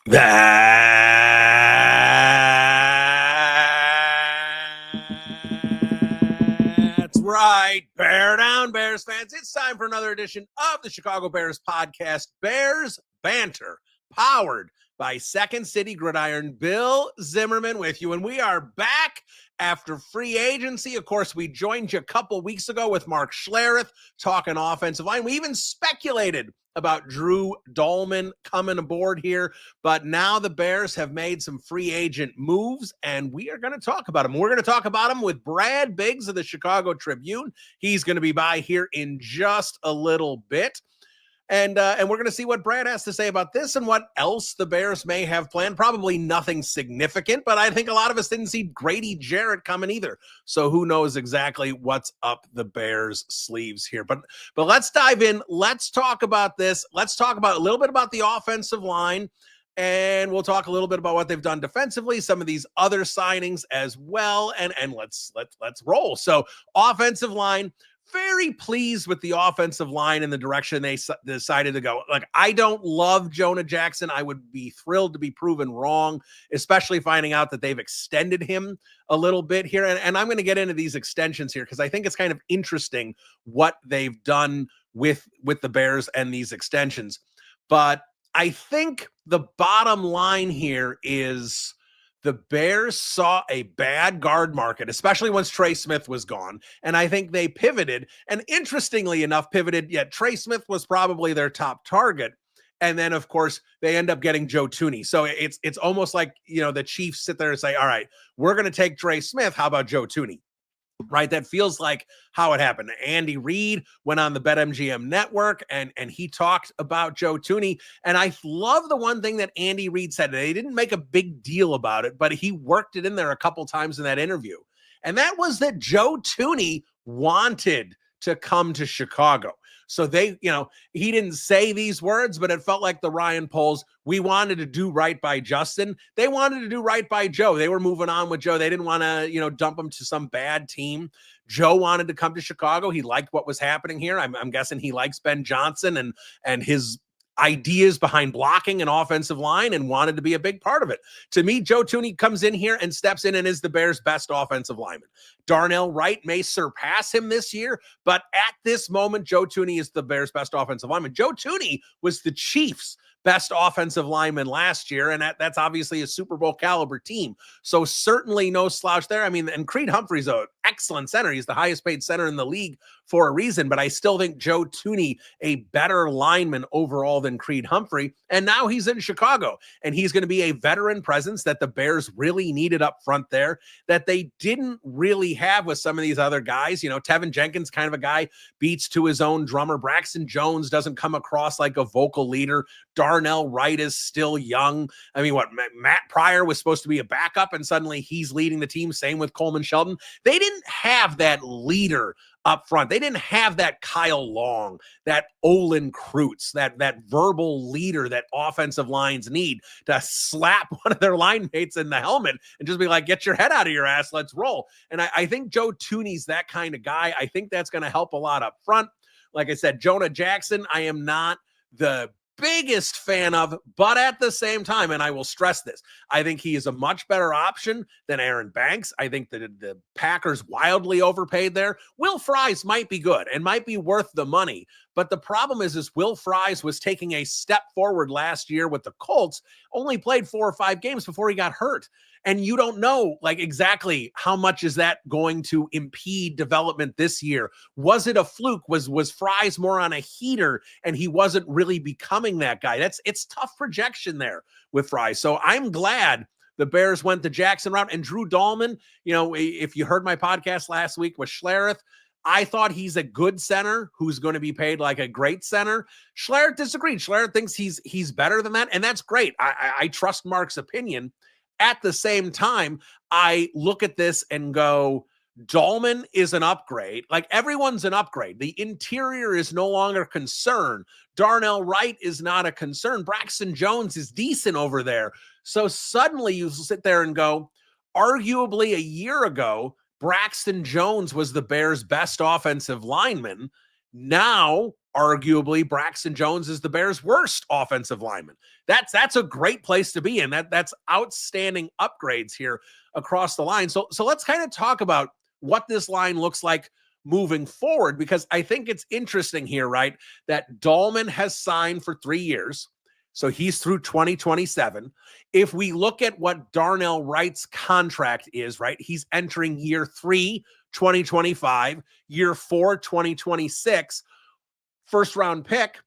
That's right. Bear down, Bears fans. It's time for another edition of the Chicago Bears podcast, Bears Banter, powered by Second City Gridiron. Bill Zimmerman with you, and we are back after free agency. Of course, we joined you a couple weeks ago with Mark Schlereth talking offensive line. We even speculated about Drew Dolman coming aboard here, but now the Bears have made some free agent moves, and we are going to talk about them. We're going to talk about them with Brad Biggs of the Chicago Tribune. He's going to be by here in just a little bit. And we're going to see what Brad has to say about this and what else the Bears may have planned. Probably nothing significant, but I think a lot of us didn't see Grady Jarrett coming either. So who knows exactly what's up the Bears' sleeves here. But let's dive in. Let's talk about this. Let's talk about a little bit about the offensive line. And we'll talk a little bit about what they've done defensively, some of these other signings as well. And let's roll. So offensive line. Very pleased with the offensive line and the direction they decided to go. Like, I don't love Jonah Jackson. I would be thrilled to be proven wrong, especially finding out that they've extended him a little bit here. And I'm going to get into these extensions here because I think it's kind of interesting what they've done with the Bears and these extensions. But I think the bottom line here is the Bears saw a bad guard market, especially once Trey Smith was gone. And I think they pivoted, and interestingly enough, yet Trey Smith was probably their top target. And then, of course, they end up getting Joe Thuney. So it's almost like, the Chiefs sit there and say, all right, we're going to take Trey Smith. How about Joe Thuney? Right? That feels like how it happened. Andy Reid went on the BetMGM network and he talked about Joe Thuney. And I love the one thing that Andy Reid said. They didn't make a big deal about it, but he worked it in there a couple times in that interview. And that was that Joe Thuney wanted to come to Chicago. So he didn't say these words, but it felt like the Ryan Poles, we wanted to do right by Justin. They wanted to do right by Joe. They were moving on with Joe. They didn't want to, dump him to some bad team. Joe wanted to come to Chicago. He liked what was happening here. I'm guessing he likes Ben Johnson and his ideas behind blocking an offensive line and wanted to be a big part of it. To me, Joe Thuney comes in here and steps in and is the Bears' best offensive lineman. Darnell Wright may surpass him this year, but at this moment, Joe Thuney is the Bears' best offensive lineman. Joe Thuney was the Chiefs' best offensive lineman last year, and that's obviously a Super Bowl caliber team. So certainly no slouch there. I mean, and Creed Humphrey's an excellent center. He's the highest paid center in the league for a reason, but I still think Joe Thuney a better lineman overall than Creed Humphrey. And now he's in Chicago, and he's going to be a veteran presence that the Bears really needed up front there that they didn't really have with some of these other guys. Tevin Jenkins, kind of a guy, beats to his own drummer. Braxton Jones doesn't come across like a vocal leader. Darnell Wright is still young. I mean, Matt Pryor was supposed to be a backup, and suddenly he's leading the team. Same with Coleman Shelton. They didn't have that leader up front. They didn't have that Kyle Long, that Olin Kreutz, that verbal leader that offensive lines need to slap one of their line mates in the helmet and just be like, get your head out of your ass, let's roll. And I think Joe Thuney's that kind of guy. I think that's going to help a lot up front. Like I said, Jonah Jackson, I am not the biggest fan of, but at the same time, and I will stress this, I think he is a much better option than Aaron Banks. I think that the Packers wildly overpaid there. Will Fries might be good and might be worth the money, but the problem is Will Fries was taking a step forward last year with the Colts, only played 4 or 5 games before he got hurt. And you don't know exactly how much is that going to impede development this year. Was it a fluke? Was Fries more on a heater and he wasn't really becoming that guy? It's tough projection there with Fries. So I'm glad the Bears went the Jackson route. And Drew Dolman, if you heard my podcast last week with Schlereth, I thought he's a good center who's going to be paid like a great center. Schlereth disagreed. Schlereth thinks he's better than that, and that's great. I trust Mark's opinion. At the same time, I look at this and go, Dolman is an upgrade. Like, everyone's an upgrade. The interior is no longer a concern. Darnell Wright is not a concern. Braxton Jones is decent over there. So suddenly you sit there and go, arguably a year ago, Braxton Jones was the Bears' best offensive lineman. Now, arguably Braxton Jones is the Bears' worst offensive lineman. That's a great place to be in. That's outstanding upgrades here across the line. So let's kind of talk about what this line looks like moving forward, because I think it's interesting here, right? That Dahlman has signed for 3 years. So he's through 2027. If we look at what Darnell Wright's contract is, right? He's entering year 3, 2025, year 4, 2026, first round pick,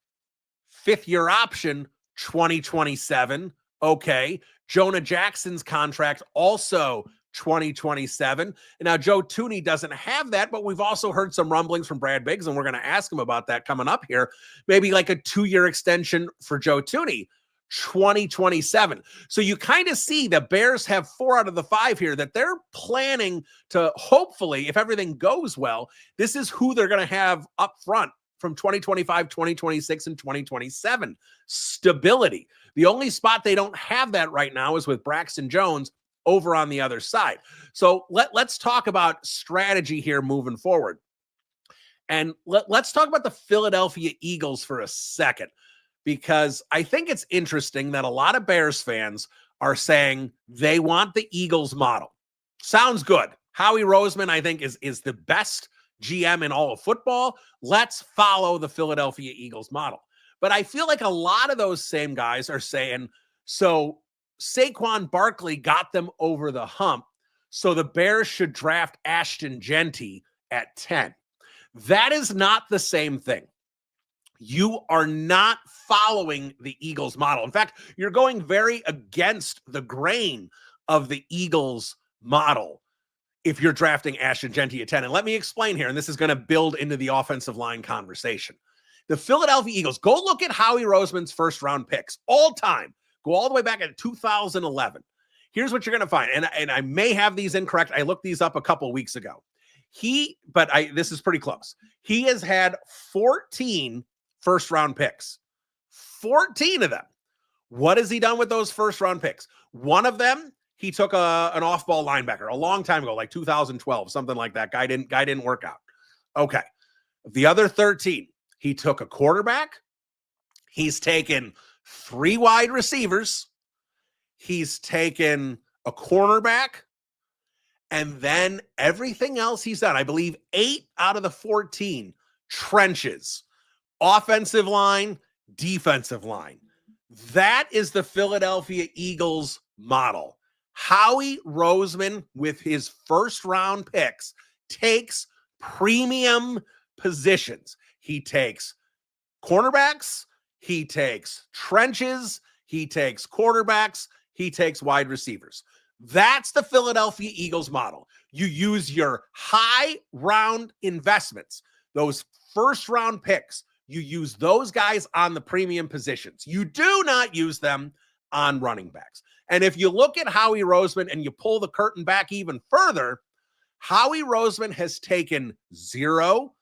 5th year option, 2027. Okay. Jonah Jackson's contract also 2027. And now Joe Thuney doesn't have that, but we've also heard some rumblings from Brad Biggs, and we're going to ask him about that coming up here. Maybe like a 2-year extension for Joe Thuney, 2027. So you kind of see the Bears have 4 out of the 5 here that they're planning to, hopefully, if everything goes well, this is who they're going to have up front from 2025, 2026, and 2027. Stability. The only spot they don't have that right now is with Braxton Jones over on the other side. So let's talk about strategy here moving forward. And let's talk about the Philadelphia Eagles for a second, because I think it's interesting that a lot of Bears fans are saying they want the Eagles model. Sounds good. Howie Roseman, I think, is the best GM in all of football. Let's follow the Philadelphia Eagles model. But I feel like a lot of those same guys are saying, so Saquon Barkley got them over the hump, so the Bears should draft Ashton Genty at 10. That is not the same thing. You are not following the Eagles model. In fact, you're going very against the grain of the Eagles model if you're drafting Ashton Genty at 10. And let me explain here, and this is going to build into the offensive line conversation. The Philadelphia Eagles, go look at Howie Roseman's first round picks all time. Go all the way back at 2011. Here's what you're going to find. And I may have these incorrect. I looked these up a couple weeks ago. This is pretty close. He has had 14 first round picks, 14 of them. What has he done with those first round picks? One of them, he took an off-ball linebacker a long time ago, like 2012, something like that. Guy didn't work out. Okay. The other 13, he took a quarterback. He's taken 3 wide receivers. He's taken a cornerback. And then everything else he's done, I believe 8 out of the 14 trenches, offensive line, defensive line. That is the Philadelphia Eagles model. Howie Roseman, with his first round picks, takes premium positions. He takes cornerbacks, he takes trenches, he takes quarterbacks, he takes wide receivers. That's the Philadelphia Eagles model. You use your high round investments, those first round picks. You use those guys on the premium positions. You do not use them on running backs. And if you look at Howie Roseman and you pull the curtain back even further, Howie Roseman has taken 0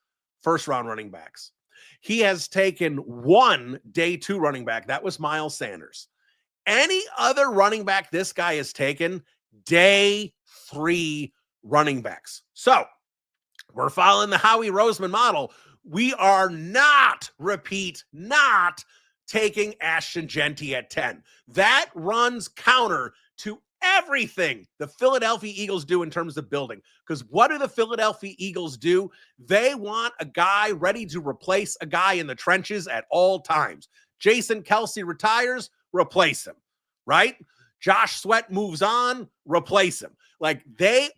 first round running backs. He has taken 1 day 2 running back. That was Miles Sanders. Any other running back this guy has taken, day 3 running backs. So we're following the Howie Roseman model. We are not taking Ashton Genty at 10. That runs counter to everything the Philadelphia Eagles do in terms of building. Because what do the Philadelphia Eagles do? They want a guy ready to replace a guy in the trenches at all times. Jason Kelce retires, replace him, right? Josh Sweat moves on, replace him. Like they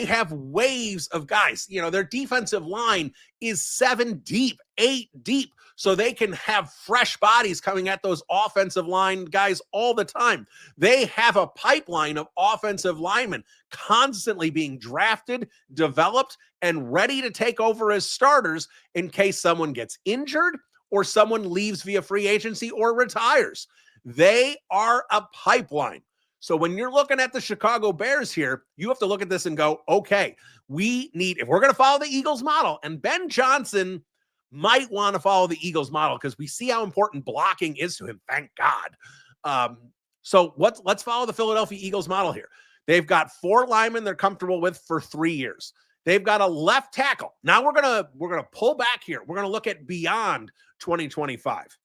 have waves of guys. You know, their defensive line is 7 deep, 8 deep. So they can have fresh bodies coming at those offensive line guys all the time. They have a pipeline of offensive linemen constantly being drafted, developed, and ready to take over as starters in case someone gets injured or someone leaves via free agency or retires. They are a pipeline. So when you're looking at the Chicago Bears here, you have to look at this and go, okay, if we're going to follow the Eagles model, and Ben Johnson might want to follow the Eagles model because we see how important blocking is to him. Thank God. So let's follow the Philadelphia Eagles model here. They've got 4 linemen they're comfortable with for 3 years. They've got a left tackle. Now we're gonna pull back here. We're gonna look at beyond 2025.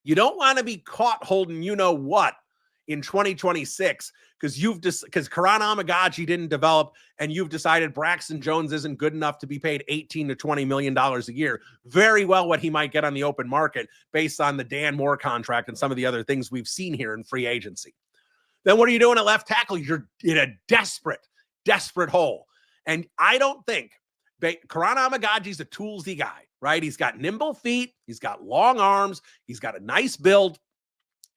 You don't want to be caught holding what in 2026 because Karan Amagaji didn't develop and you've decided Braxton Jones isn't good enough to be paid $18 to $20 million a year. Very well what he might get on the open market based on the Dan Moore contract and some of the other things we've seen here in free agency. Then what are you doing at left tackle? You're in a desperate hole. And I don't think Karan Amagaji's a toolsy guy, right? He's got nimble feet. He's got long arms. He's got a nice build.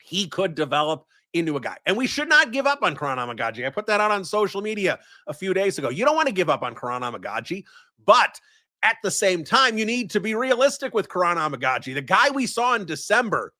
He could develop into a guy. And we should not give up on Karan Amagaji. I put that out on social media a few days ago. You don't want to give up on Karan Amagaji, but at the same time, you need to be realistic with Karan Amagaji. The guy we saw in December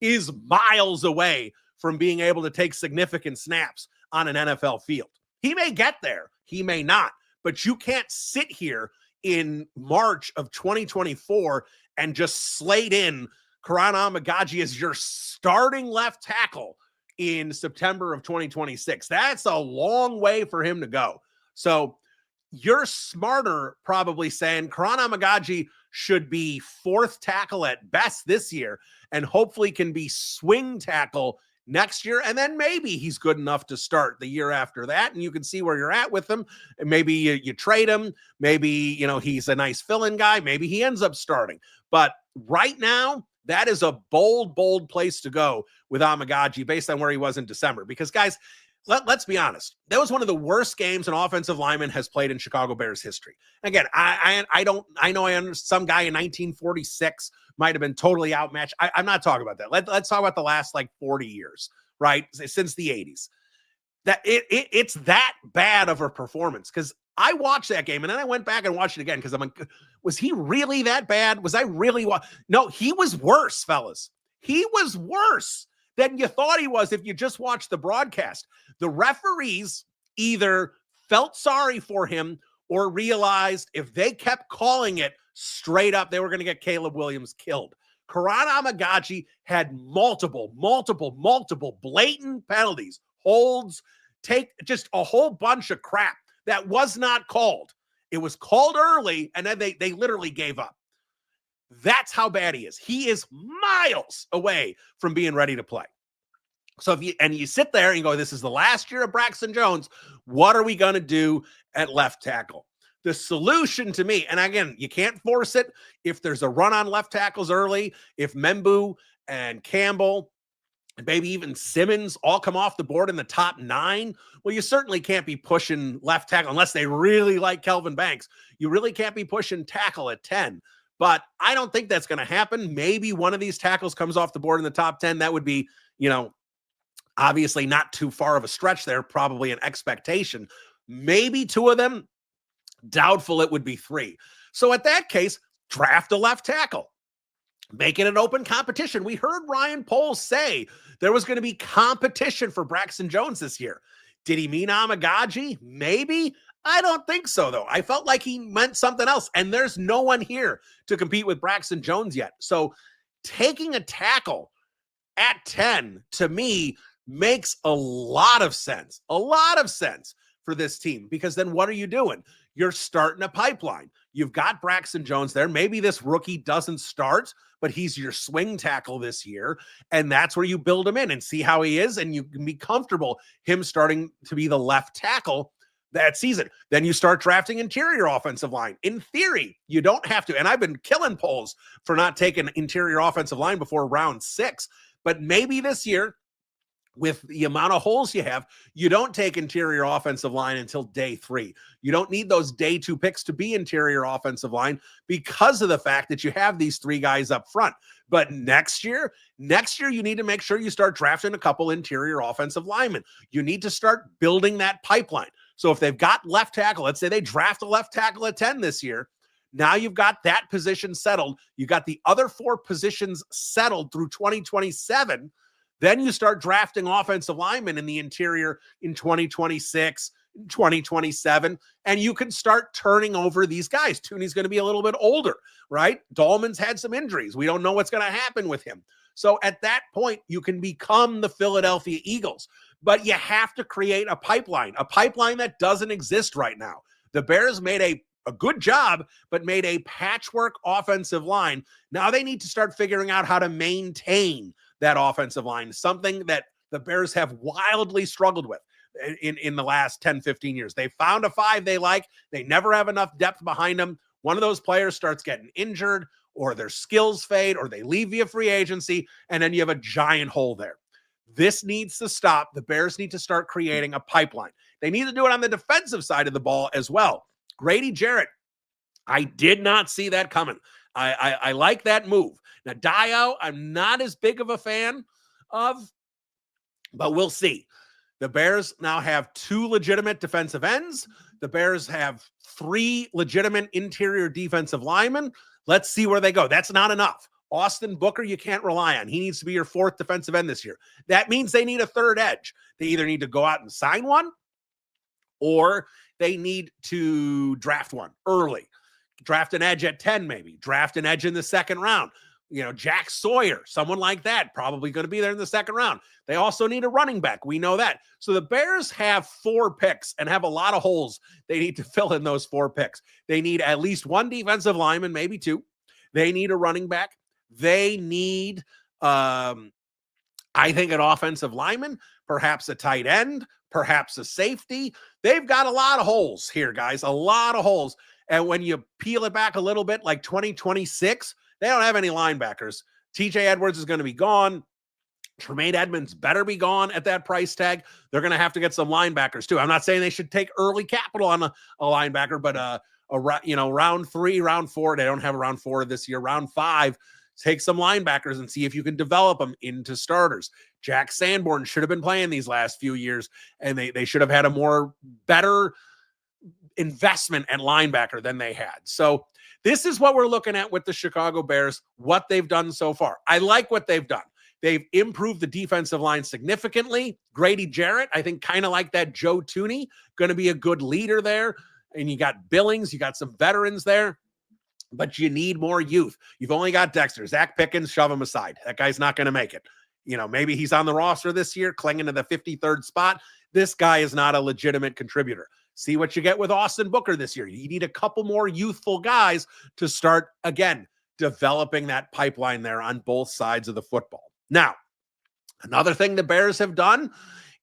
is miles away from being able to take significant snaps on an NFL field. He may get there. He may not. But you can't sit here in March of 2024 and just slate in Karan Amagaji as your starting left tackle in September of 2026. That's a long way for him to go. So you're smarter probably saying Karan Amagaji should be fourth tackle at best this year and hopefully can be swing tackle next year. And then maybe he's good enough to start the year after that. And you can see where you're at with him. And maybe you trade him. Maybe, he's a nice fill-in guy. Maybe he ends up starting. But right now, that is a bold place to go with Amagaji based on where he was in December. Because, guys, let's be honest. That was one of the worst games an offensive lineman has played in Chicago Bears history. Again, I know some guy in 1946 might have been totally outmatched. I'm not talking about that. Let's talk about the last 40 years, right? Since the 80s. That it's that bad of a performance because I watched that game and then I went back and watched it again because I'm like, was he really that bad? Was I really? No, he was worse, fellas. He was worse than you thought he was if you just watched the broadcast. The referees either felt sorry for him or realized if they kept calling it straight up, they were going to get Caleb Williams killed. Karan Amagaji had multiple blatant penalties, holds, take just a whole bunch of crap that was not called. It was called early, and then they literally gave up. That's how bad he is. He is miles away from being ready to play. So if you sit there and you go, this is the last year of Braxton Jones, what are we going to do at left tackle? The solution to me, and again, you can't force it. If there's a run on left tackles early, if Membu and Campbell and maybe even Simmons all come off the board in the top 9, well, you certainly can't be pushing left tackle unless they really like Kelvin Banks. You really can't be pushing tackle at 10. But I don't think that's going to happen. Maybe one of these tackles comes off the board in the top 10. That would be, obviously not too far of a stretch there, probably an expectation. Maybe 2 of them, doubtful it would be 3. So at that case, draft a left tackle. Make it an open competition. We heard Ryan Poles say there was going to be competition for Braxton Jones this year. Did he mean Amagaji? Maybe. I don't think so, though. I felt like he meant something else, and there's no one here to compete with Braxton Jones yet. So taking a tackle at 10, to me, makes a lot of sense for this team, because then what are you doing? You're starting a pipeline. You've got Braxton Jones there. Maybe this rookie doesn't start, but he's your swing tackle this year, and that's where you build him in and see how he is, and you can be comfortable him starting to be the left tackle that season. Then you start drafting interior offensive line. In theory, you don't have to, and I've been killing Poles for not taking interior offensive line before round 6, but maybe this year, with the amount of holes you have, you don't take interior offensive line until day 3. You don't need those day 2 picks to be interior offensive line because of the fact that you have these 3 guys up front. But next year, you need to make sure you start drafting a couple interior offensive linemen. You need to start building that pipeline. So if they've got left tackle, let's say they draft a left tackle at 10 this year, now you've got that position settled. You got the other 4 positions settled through 2027. Then you start drafting offensive linemen in the interior in 2026, 2027, and you can start turning over these guys. Tooney's going to be a little bit older, right? Dahlman's had some injuries. We don't know what's going to happen with him. So at that point, you can become the Philadelphia Eagles, but you have to create a pipeline that doesn't exist right now. The Bears made a good job, but made a patchwork offensive line. Now they need to start figuring out how to maintain that offensive line, something that the Bears have wildly struggled with in the last 10, 15 years. They found a five they like. They never have enough depth behind them. One of those players starts getting injured, or their skills fade, or they leave via free agency, and then you have a giant hole there. This needs to stop. The Bears need to start creating a pipeline. They need to do it on the defensive side of the ball as well. Grady Jarrett, I did not see that coming. I like that move. Now, Dio, I'm not as big of a fan of, but we'll see. The Bears now have 2 legitimate defensive ends. The Bears have 3 legitimate interior defensive linemen. Let's see where they go. That's not enough. Austin Booker, you can't rely on. He needs to be your 4th defensive end this year. That means they need a 3rd edge. They either need to go out and sign one, or they need to draft one early. Draft an edge at 10, maybe. Draft an edge in the 2nd round. You know, Jack Sawyer, someone like that, probably going to be there in the 2nd round. They also need a running back. We know that. So the Bears have 4 picks and have a lot of holes they need to fill in those 4 picks. They need at least 1 defensive lineman, maybe 2. They need a running back. They need, I think, an offensive lineman, perhaps a tight end, perhaps a safety. They've got a lot of holes here, guys, a lot of holes. And when you peel it back a little bit, like 2026, they don't have any linebackers. TJ Edwards is going to be gone. Tremaine Edmonds better be gone at that price tag. They're going to have to get some linebackers too. I'm not saying they should take early capital on a linebacker, but round 3, round 4, they don't have a round 4 this year. Round 5, take some linebackers and see if you can develop them into starters. Jack Sanborn should have been playing these last few years, and they should have had a better investment at linebacker than they had. So this is what we're looking at with the Chicago Bears, what they've done so far. I like what they've done. They've improved the defensive line significantly. Grady Jarrett, I think, kind of like that Joe Thuney, going to be a good leader there. And you got Billings, you got some veterans there, but you need more youth. You've only got Dexter. Zach Pickens, shove him aside. That guy's not going to make it. You know, maybe he's on the roster this year, clinging to the 53rd spot. This guy is not a legitimate contributor. See what you get with Austin Booker this year. You need a couple more youthful guys to start, again, developing that pipeline there on both sides of the football. Now, another thing the Bears have done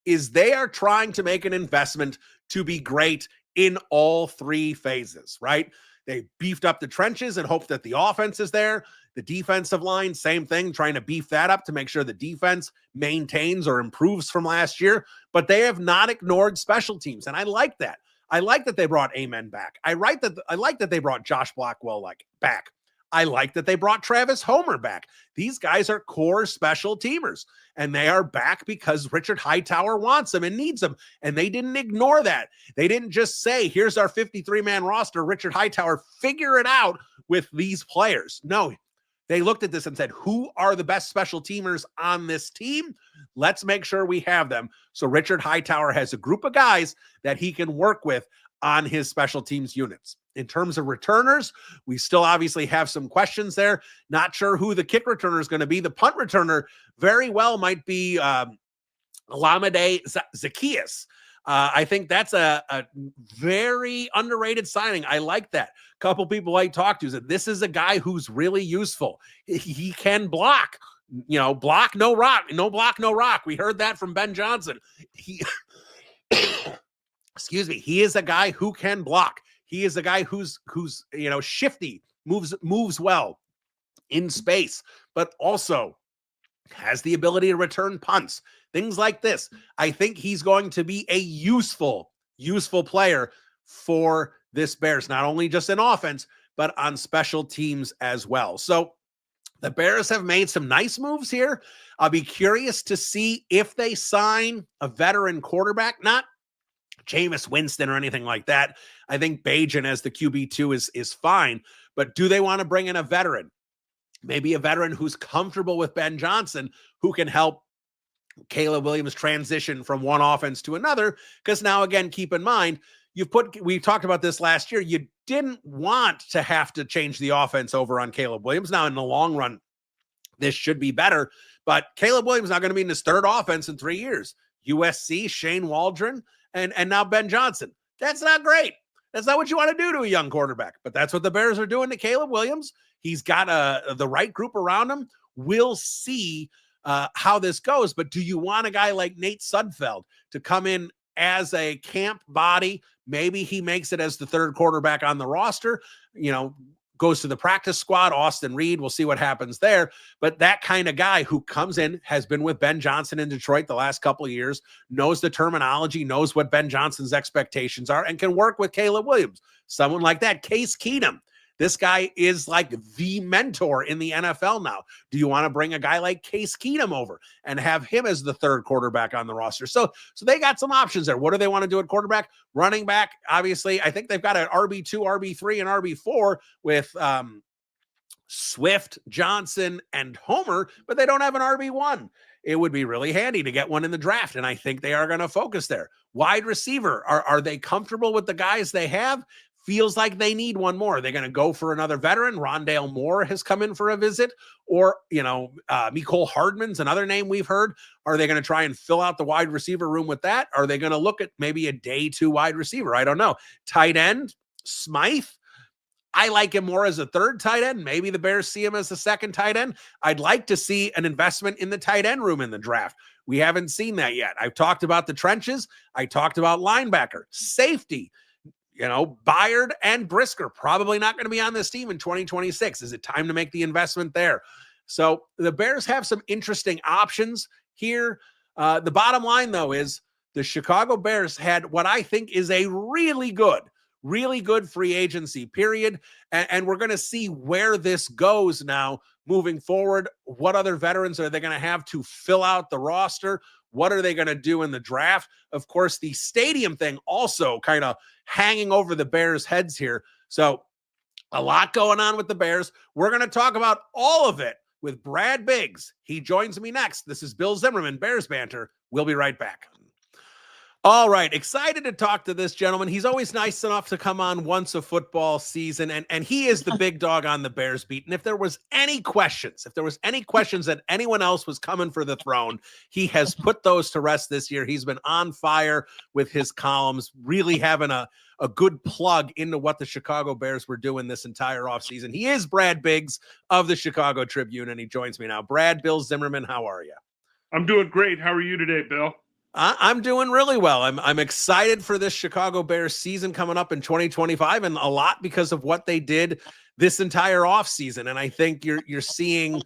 is they are trying to make an investment to be great in all 3 phases, right? They beefed up the trenches and hope that the offense is there. The defensive line, same thing, trying to beef that up to make sure the defense maintains or improves from last year. But they have not ignored special teams, and I like that. I like that they brought Amen back. I like that they brought Josh Blackwell back. I like that they brought Travis Homer back. These guys are core special teamers, and they are back because Richard Hightower wants them and needs them, and they didn't ignore that. They didn't just say, here's our 53-man roster, Richard Hightower, figure it out with these players. No, they looked at this and said, who are the best special teamers on this team? Let's make sure we have them. So Richard Hightower has a group of guys that he can work with on his special teams units. In terms of returners, we still obviously have some questions there. Not sure who the kick returner is going to be. The punt returner very well might be Olamide Zaccheaus. I think that's a very underrated signing. I like that. A couple people I talked to said this is a guy who's really useful. He can block. You know, block, no rock. No block, no rock. We heard that from Ben Johnson. Excuse me. He is a guy who can block. He is a guy who's shifty, moves well in space, but also has the ability to return punts, things like this. I think he's going to be a useful player for this Bears, not only just in offense, but on special teams as well. So the Bears have made some nice moves here. I'll be curious to see if they sign a veteran quarterback, not Jameis Winston or anything like that. I think Bajan as the QB2 is fine, but do they want to bring in a veteran? Maybe a veteran who's comfortable with Ben Johnson, who can help Caleb Williams transition from one offense to another. Because now, again, keep in mind, we talked about this last year. You didn't want to have to change the offense over on Caleb Williams. Now, in the long run, this should be better, but Caleb Williams is not going to be in his 3rd offense in 3 years. USC, Shane Waldron, and now Ben Johnson. That's not great. That's not what you want to do to a young quarterback, but that's what the Bears are doing to Caleb Williams. He's got the right group around him. We'll see how this goes, but do you want a guy like Nate Sudfeld to come in as a camp body? Maybe he makes it as the third quarterback on the roster, goes to the practice squad. Austin Reed, we'll see what happens there. But that kind of guy who comes in, has been with Ben Johnson in Detroit the last couple of years, knows the terminology, knows what Ben Johnson's expectations are, and can work with Caleb Williams. Someone like that. Case Keenum. This guy is like the mentor in the NFL now. Do you want to bring a guy like Case Keenum over and have him as the third quarterback on the roster? So they got some options there. What do they want to do at quarterback? Running back, obviously, I think they've got an RB2, RB3, and RB4 with Swift, Johnson, and Homer, but they don't have an RB1. It would be really handy to get one in the draft, and I think they are going to focus there. Wide receiver, are they comfortable with the guys they have? Feels like they need one more. They're going to go for another veteran. Rondale Moore has come in for a visit, or, Mecole Hardman's another name we've heard. Are they going to try and fill out the wide receiver room with that? Are they going to look at maybe a day 2 wide receiver? I don't know. Tight end, Smythe. I like him more as a third tight end. Maybe the Bears see him as a second tight end. I'd like to see an investment in the tight end room in the draft. We haven't seen that yet. I've talked about the trenches. I talked about linebacker, safety. Byard and Brisker probably not going to be on this team in 2026. Is it time to make the investment there? So the Bears have some interesting options here. The bottom line, though, is the Chicago Bears had what I think is a really good free agency period. And we're going to see where this goes now moving forward. What other veterans are they going to have to fill out the roster? What are they going to do in the draft? Of course, the stadium thing also kind of hanging over the Bears' heads here. So a lot going on with the Bears. We're going to talk about all of it with Brad Biggs. He joins me next. This is Bill Zimmerman, Bears Banter. We'll be right back. All right. Excited to talk to this gentleman. He's always nice enough to come on once a football season, and he is the big dog on the Bears beat. And if there was any questions that anyone else was coming for the throne, he has put those to rest this year. He's been on fire with his columns, really having a good plug into what the Chicago Bears were doing this entire offseason. He is Brad Biggs of the Chicago Tribune, and he joins me now. Brad, Bill Zimmerman, how are you? I'm doing great. How are you today, Bill? I'm doing really well. I'm excited for this Chicago Bears season coming up in 2025, and a lot because of what they did this entire offseason. And I think you're seeing,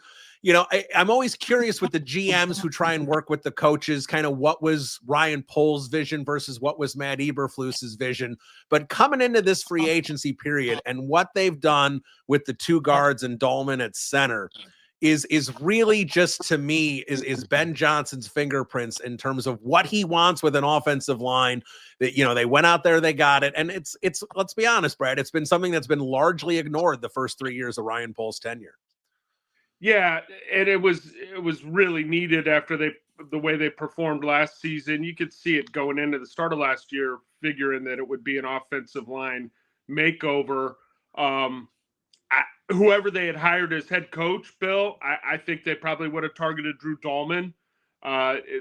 I'm always curious with the GMs who try and work with the coaches, kind of what was Ryan Pohl's vision versus what was Matt Eberflus's vision. But coming into this free agency period and what they've done with the 2 guards and Dolman at center is really just, to me, is Ben Johnson's fingerprints in terms of what he wants with an offensive line. That, they went out there, they got it. And it's let's be honest, Brad, it's been something that's been largely ignored the first 3 years of Ryan Pohl's tenure. Yeah, and it was really needed after the way they performed last season. You could see it going into the start of last year, figuring that it would be an offensive line makeover. Whoever they had hired as head coach, Bill, I think they probably would have targeted Drew Dolman.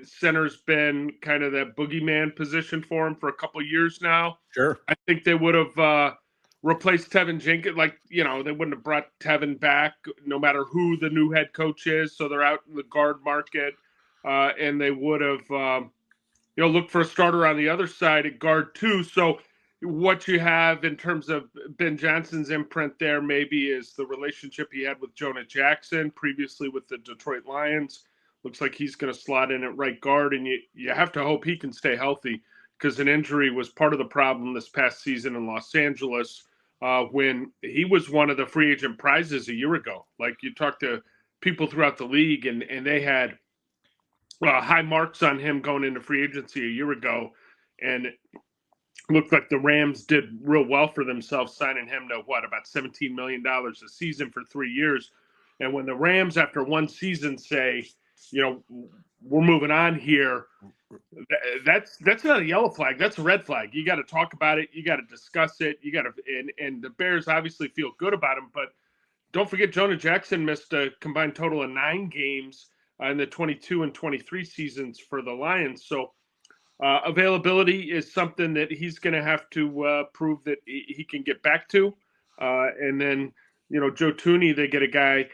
Center's been kind of that boogeyman position for him for a couple of years now. Sure. I think they would have replaced Tevin Jenkins. They wouldn't have brought Tevin back no matter who the new head coach is. So they're out in the guard market. And they would have, looked for a starter on the other side at guard too. So what you have in terms of Ben Johnson's imprint there maybe is the relationship he had with Jonah Jackson previously with the Detroit Lions. Looks like he's going to slot in at right guard, and you have to hope he can stay healthy, because an injury was part of the problem this past season in Los Angeles when he was one of the free agent prizes a year ago. Like, you talk to people throughout the league, and they had high marks on him going into free agency a year ago, and looked like the Rams did real well for themselves, signing him to about $17 million a season for 3 years. And when the Rams, after one season, say, we're moving on here, that's not a yellow flag. That's a red flag. You got to talk about it. You got to discuss it. You got to, and the Bears obviously feel good about him, but don't forget Jonah Jackson missed a combined total of 9 games in the 22 and 23 seasons for the Lions. So Availability is something that he's going to have to prove that he can get back to. And then, Joe Thuney, they get a guy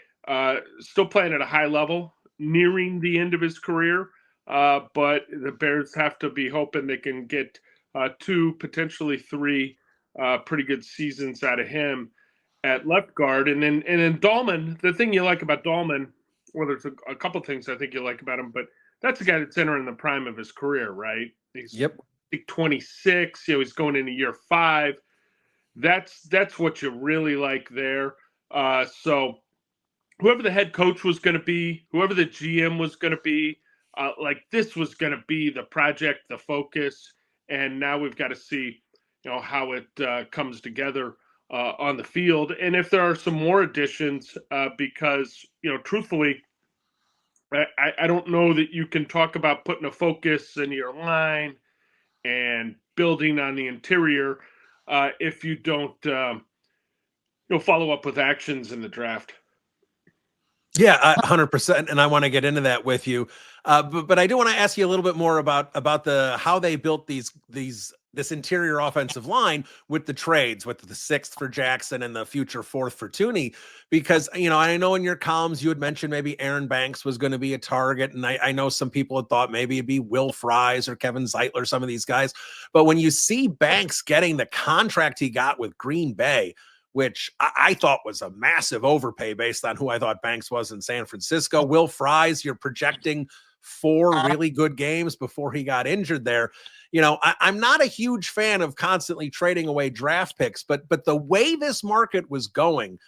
still playing at a high level, nearing the end of his career. But the Bears have to be hoping they can get 2, potentially 3 pretty good seasons out of him at left guard. And then Dahlman, the thing you like about Dahlman, well, there's a couple things I think you like about him, but that's a guy that's entering the prime of his career, right? He's 26. He's going into year 5. That's what you really like there. So whoever the head coach was going to be, whoever the GM was going to be, this was going to be the project, the focus, and now we've got to see, how it comes together on the field, and if there are some more additions, because truthfully, I don't know that you can talk about putting a focus in your line and building on the interior if you don't follow up with actions in the draft. Yeah, 100%, and I want to get into that with you, but I do want to ask you a little bit more about how they built this interior offensive line with the trades, with the 6th for Jackson and the future 4th for Thuney, because I know in your columns you had mentioned maybe Aaron Banks was going to be a target, and I know some people had thought maybe it'd be Will Fries or Kevin Zeitler, some of these guys, but when you see Banks getting the contract he got with Green Bay, which I thought was a massive overpay based on who I thought Banks was in San Francisco. Will Fries, you're projecting 4 really good games before he got injured there. I'm not a huge fan of constantly trading away draft picks, but the way this market was going,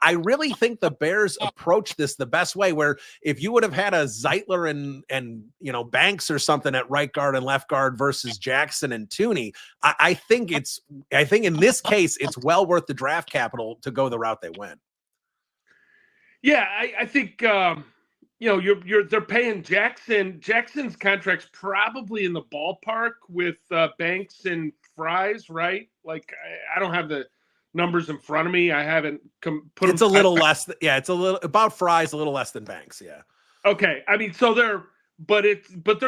I really think the Bears approached this the best way, where if you would have had a Zeitler and Banks or something at right guard and left guard versus Jackson and Thuney, I think in this case, it's well worth the draft capital to go the route they went. Yeah, I think, they're paying Jackson. Jackson's contract's probably in the ballpark with Banks and Fries, right? Like, I don't have the numbers in front of me. I haven't put it's a little less. It's a little about Fries, a little less than Banks. Yeah. Okay. I mean, so they're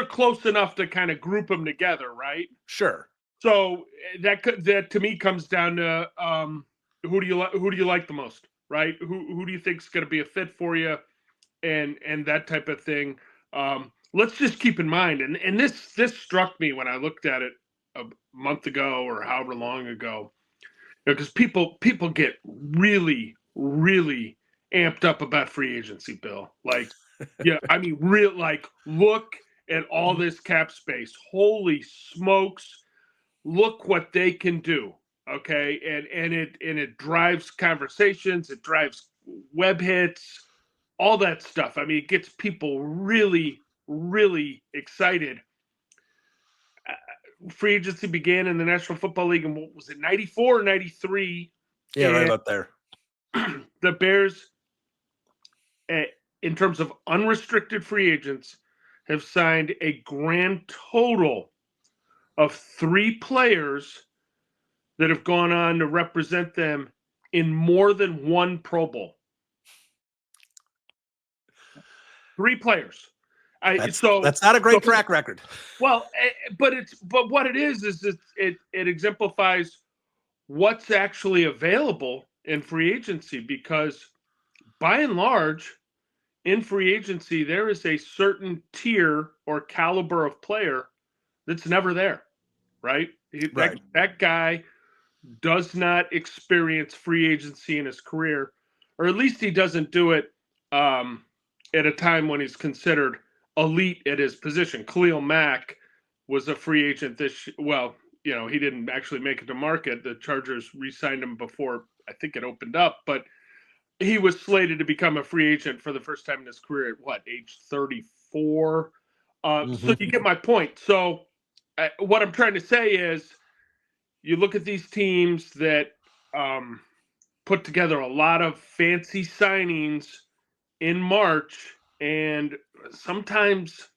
close enough to kind of group them together, right? Sure. So that to me comes down to who do you like the most, right? Who do you think is going to be a fit for you, and that type of thing. Let's just keep in mind, and this struck me when I looked at it a month ago or however long ago. Because people get really, really amped up about free agency, Bill. Like, yeah, I mean, look at all this cap space. Holy smokes, look what they can do. Okay, and it drives conversations, it drives web hits, all that stuff. I mean, it gets people really, really excited. Free agency began in the National Football League in, what was it, 94 or 93? Yeah, right about there. The Bears, in terms of unrestricted free agents, have signed a grand total of 3 players that have gone on to represent them in more than 1 Pro Bowl. 3 players. That's not a great track record. Well, but what it is it exemplifies what's actually available in free agency, because by and large in free agency there is a certain tier or caliber of player that's never there, right? Right. That guy does not experience free agency in his career, or at least he doesn't do it at a time when he's considered elite at his position. Khalil Mack was a free agent he didn't actually make it to market. The Chargers re-signed him before I think it opened up, but he was slated to become a free agent for the first time in his career at age 34. So you get my point. So what I'm trying to say is, you look at these teams that put together a lot of fancy signings in March, and sometimes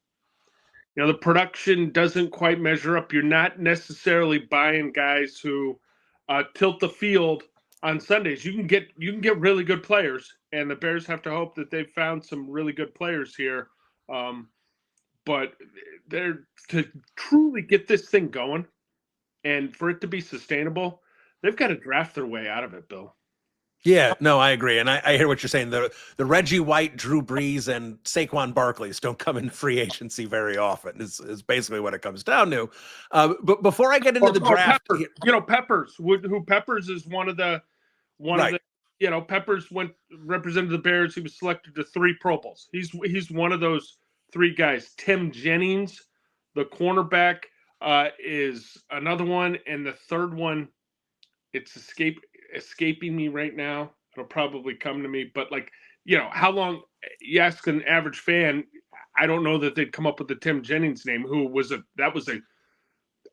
the production doesn't quite measure up. You're not necessarily buying guys who tilt the field on Sundays. You can get really good players, and the Bears have to hope that they've found some really good players here. but they're to truly get this thing going and for it to be sustainable, they've got to draft their way out of it, Bill. Yeah, no, I agree. And I hear what you're saying. The Reggie White, Drew Brees, and Saquon Barkleys don't come in free agency very often, is basically what it comes down to. But before I get into the draft, Peppers, Peppers, who Peppers is one of the, Peppers represented the Bears. He was selected to 3 Pro Bowls. He's one of those 3 guys. Tim Jennings, the cornerback, is another one. And the third one, it's escaping me right now. It'll probably come to me, but how long you ask an average fan, I don't know that they'd come up with the Tim Jennings name, that was a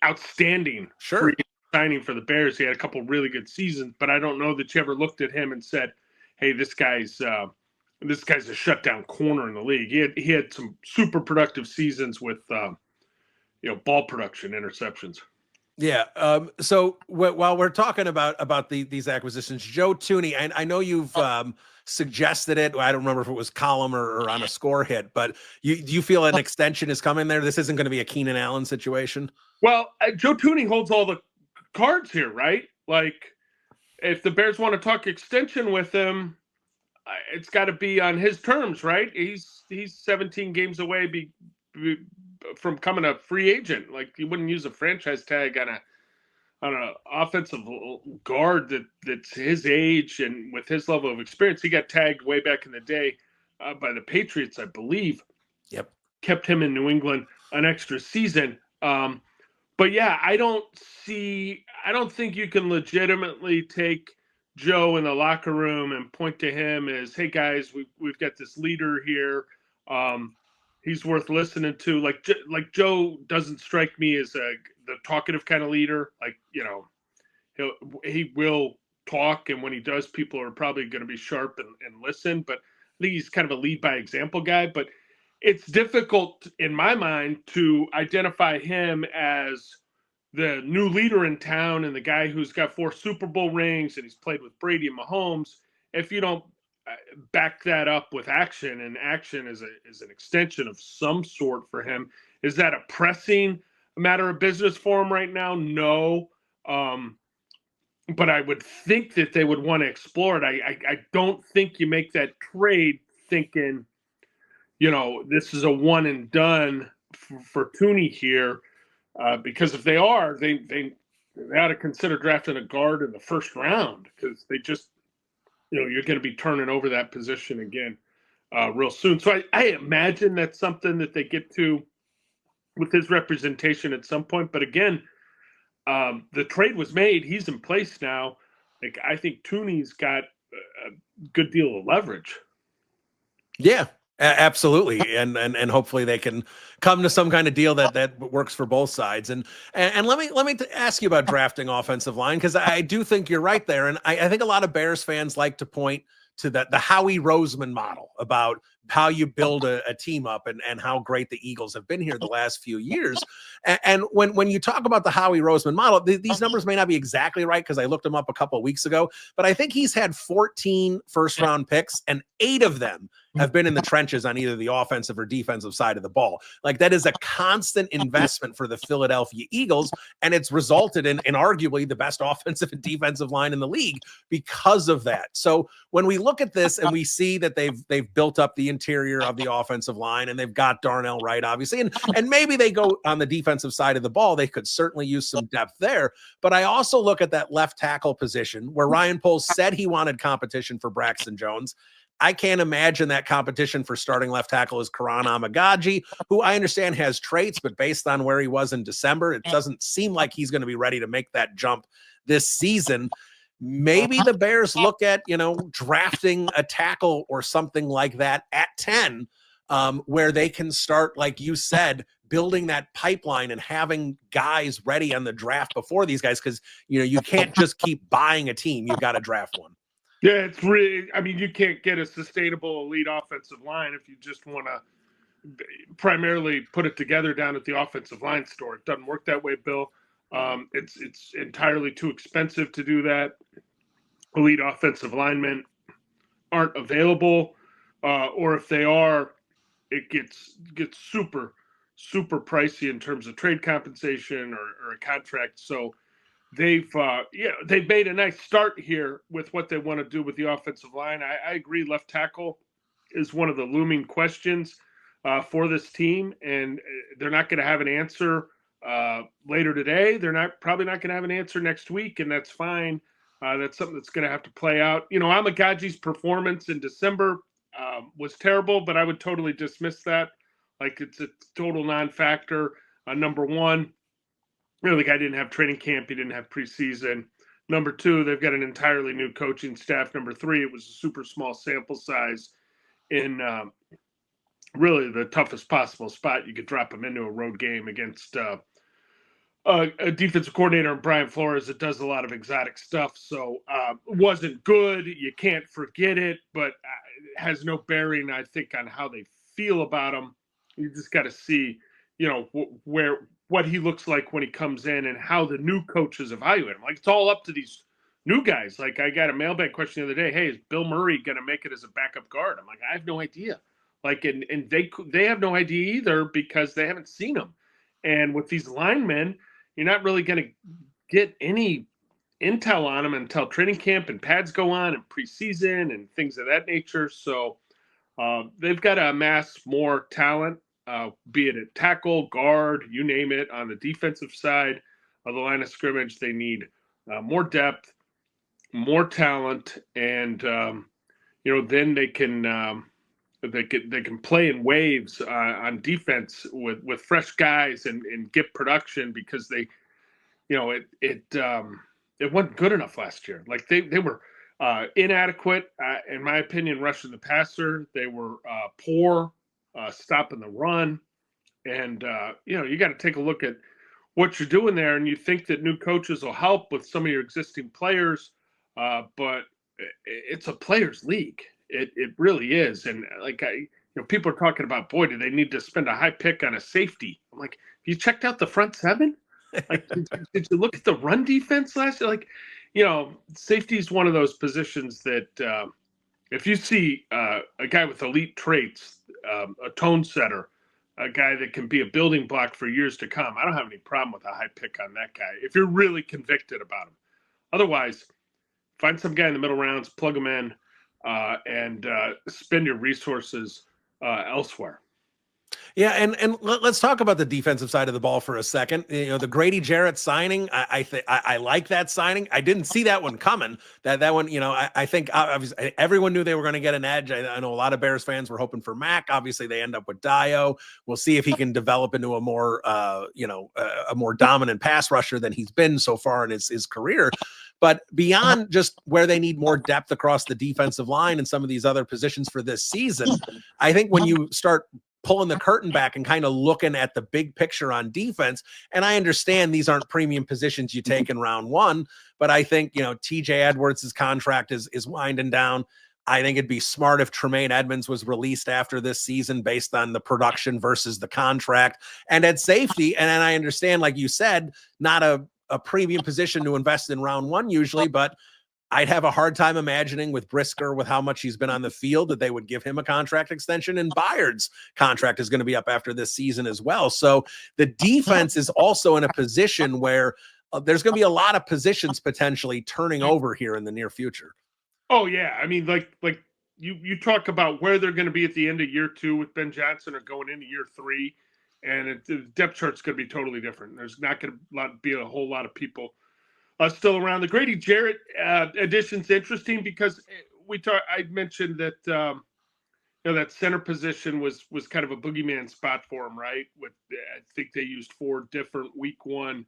outstanding free signing for the Bears. He had a couple really good seasons, but I don't know that you ever looked at him and said, hey, this guy's a shutdown corner in the league. He had some super productive seasons with ball production, interceptions. Yeah. So while we're talking about these acquisitions, Joe Thuney, I know you've suggested it. I don't remember if it was column or on a score hit, but do you feel an extension is coming there? This isn't going to be a Keenan Allen situation. Well, Joe Thuney holds all the cards here, right? Like, if the Bears want to talk extension with him, it's got to be on his terms, right? He's 17 games away from coming a free agent. Like, you wouldn't use a franchise tag on an offensive guard that's his age and with his level of experience. He got tagged way back in the day by the Patriots, I believe. Yep. Kept him in New England an extra season. But yeah, I don't think you can legitimately take Joe in the locker room and point to him as, hey guys, we've got this leader here. He's worth listening to. Like Joe doesn't strike me as the talkative kind of leader. Like, he will talk, and when he does, people are probably going to be sharp and listen. But I think he's kind of a lead by example guy. But it's difficult in my mind to identify him as the new leader in town and the guy who's got 4 Super Bowl rings and he's played with Brady and Mahomes if you don't back that up with action, and action is an extension of some sort for him. Is that a pressing matter of business for him right now? No. But I would think that they would want to explore it. I don't think you make that trade thinking, this is a one and done for Thuney here, because if they are, they ought to consider drafting a guard in the first round, because they just, you're going to be turning over that position again real soon. So I imagine that's something that they get to with his representation at some point. But again, the trade was made. He's in place now. Like, I think Thuney's got a good deal of leverage. Yeah, absolutely. And hopefully they can come to some kind of deal that works for both sides. And let me ask you about drafting offensive line, because I do think you're right there. And I think a lot of Bears fans like to point to the Howie Roseman model about how you build a team up and how great the Eagles have been here the last few years. And when you talk about the Howie Roseman model, these numbers may not be exactly right, because I looked them up a couple of weeks ago, but I think he's had 14 first round picks and 8 of them have been in the trenches on either the offensive or defensive side of the ball. Like, that is a constant investment for the Philadelphia Eagles, and it's resulted in arguably the best offensive and defensive line in the league because of that. So when we look at this and we see that they've built up the interior of the offensive line and they've got Darnell Wright, obviously, and maybe they go on the defensive side of the ball, they could certainly use some depth there. But I also look at that left tackle position where Ryan Poles said he wanted competition for Braxton Jones. I can't imagine that competition for starting left tackle is Karan Amagaji, who I understand has traits, but based on where he was in December, it doesn't seem like he's going to be ready to make that jump this season. Maybe the Bears look at, drafting a tackle or something like that at 10, where they can start, like you said, building that pipeline and having guys ready on the draft before these guys, because, you can't just keep buying a team. You've got to draft one. Yeah, it's really, you can't get a sustainable elite offensive line if you just want to primarily put it together down at the offensive line store. It doesn't work that way, Bill. It's entirely too expensive to do that. Elite offensive linemen aren't available, or if they are, it gets super, super pricey in terms of trade compensation or a contract. So they've made a nice start here with what they want to do with the offensive line. I agree. Left tackle is one of the looming questions for this team, and they're not going to have an answer later today. They're probably not going to have an answer next week, and that's fine. That's something that's going to have to play out. Amagaji's performance in December was terrible, but I would totally dismiss that. Like, it's a total non-factor. Number one, the guy didn't have training camp. He didn't have preseason. Number two, they've got an entirely new coaching staff. Number three, it was a super small sample size in really the toughest possible spot you could drop him into, a road game against a defensive coordinator in Brian Flores that does a lot of exotic stuff. So it wasn't good. You can't forget it, but it has no bearing, I think, on how they feel about him. You just got to see, what he looks like when he comes in and how the new coaches evaluate him. Like, it's all up to these new guys. Like, I got a mailbag question the other day. Hey, is Bill Murray going to make it as a backup guard? I'm like, I have no idea. Like, and they have no idea either because they haven't seen him. And with these linemen, you're not really going to get any intel on them until training camp and pads go on and preseason and things of that nature. So they've got to amass more talent, be it at tackle, guard, you name it. On the defensive side of the line of scrimmage, they need more depth, more talent, and then they can play in waves on defense with fresh guys and get production, because they, it wasn't good enough last year. Like, they were inadequate, in my opinion, rushing the passer. They were poor stopping the run. And, you got to take a look at what you're doing there, and you think that new coaches will help with some of your existing players, but it's a players' league. It really is. And people are talking about, boy, do they need to spend a high pick on a safety? I'm like, you checked out the front seven? Like, did you look at the run defense last year? Like, safety is one of those positions that if you see a guy with elite traits, a tone setter, a guy that can be a building block for years to come, I don't have any problem with a high pick on that guy if you're really convicted about him. Otherwise, find some guy in the middle rounds, plug him in, and spend your resources elsewhere. Yeah, and let's talk about the defensive side of the ball for a second. The Grady Jarrett signing, I like that signing. I didn't see that one coming. That one, I think obviously everyone knew they were going to get an edge. I know a lot of Bears fans were hoping for Mac. Obviously, they end up with Dio. We'll see if he can develop into a more, a more dominant pass rusher than he's been so far in his career. But beyond just where they need more depth across the defensive line and some of these other positions for this season, I think when you start pulling the curtain back and kind of looking at the big picture on defense. And I understand these aren't premium positions you take in round one, but I think, TJ Edwards' contract is winding down. I think it'd be smart if Tremaine Edmonds was released after this season based on the production versus the contract. And at safety, and I understand, like you said, not a premium position to invest in round one usually, but I'd have a hard time imagining with Brisker, with how much he's been on the field, that they would give him a contract extension, and Byard's contract is going to be up after this season as well. So the defense is also in a position where there's going to be a lot of positions potentially turning over here in the near future. Oh yeah. I mean, like you talk about where they're going to be at the end of year 2 with Ben Johnson or going into year 3, and the depth chart's going to be totally different. There's not going to be a whole lot of people still around. The Grady Jarrett addition's interesting because I mentioned that that center position was kind of a boogeyman spot for him, right? I think they used 4 different week 1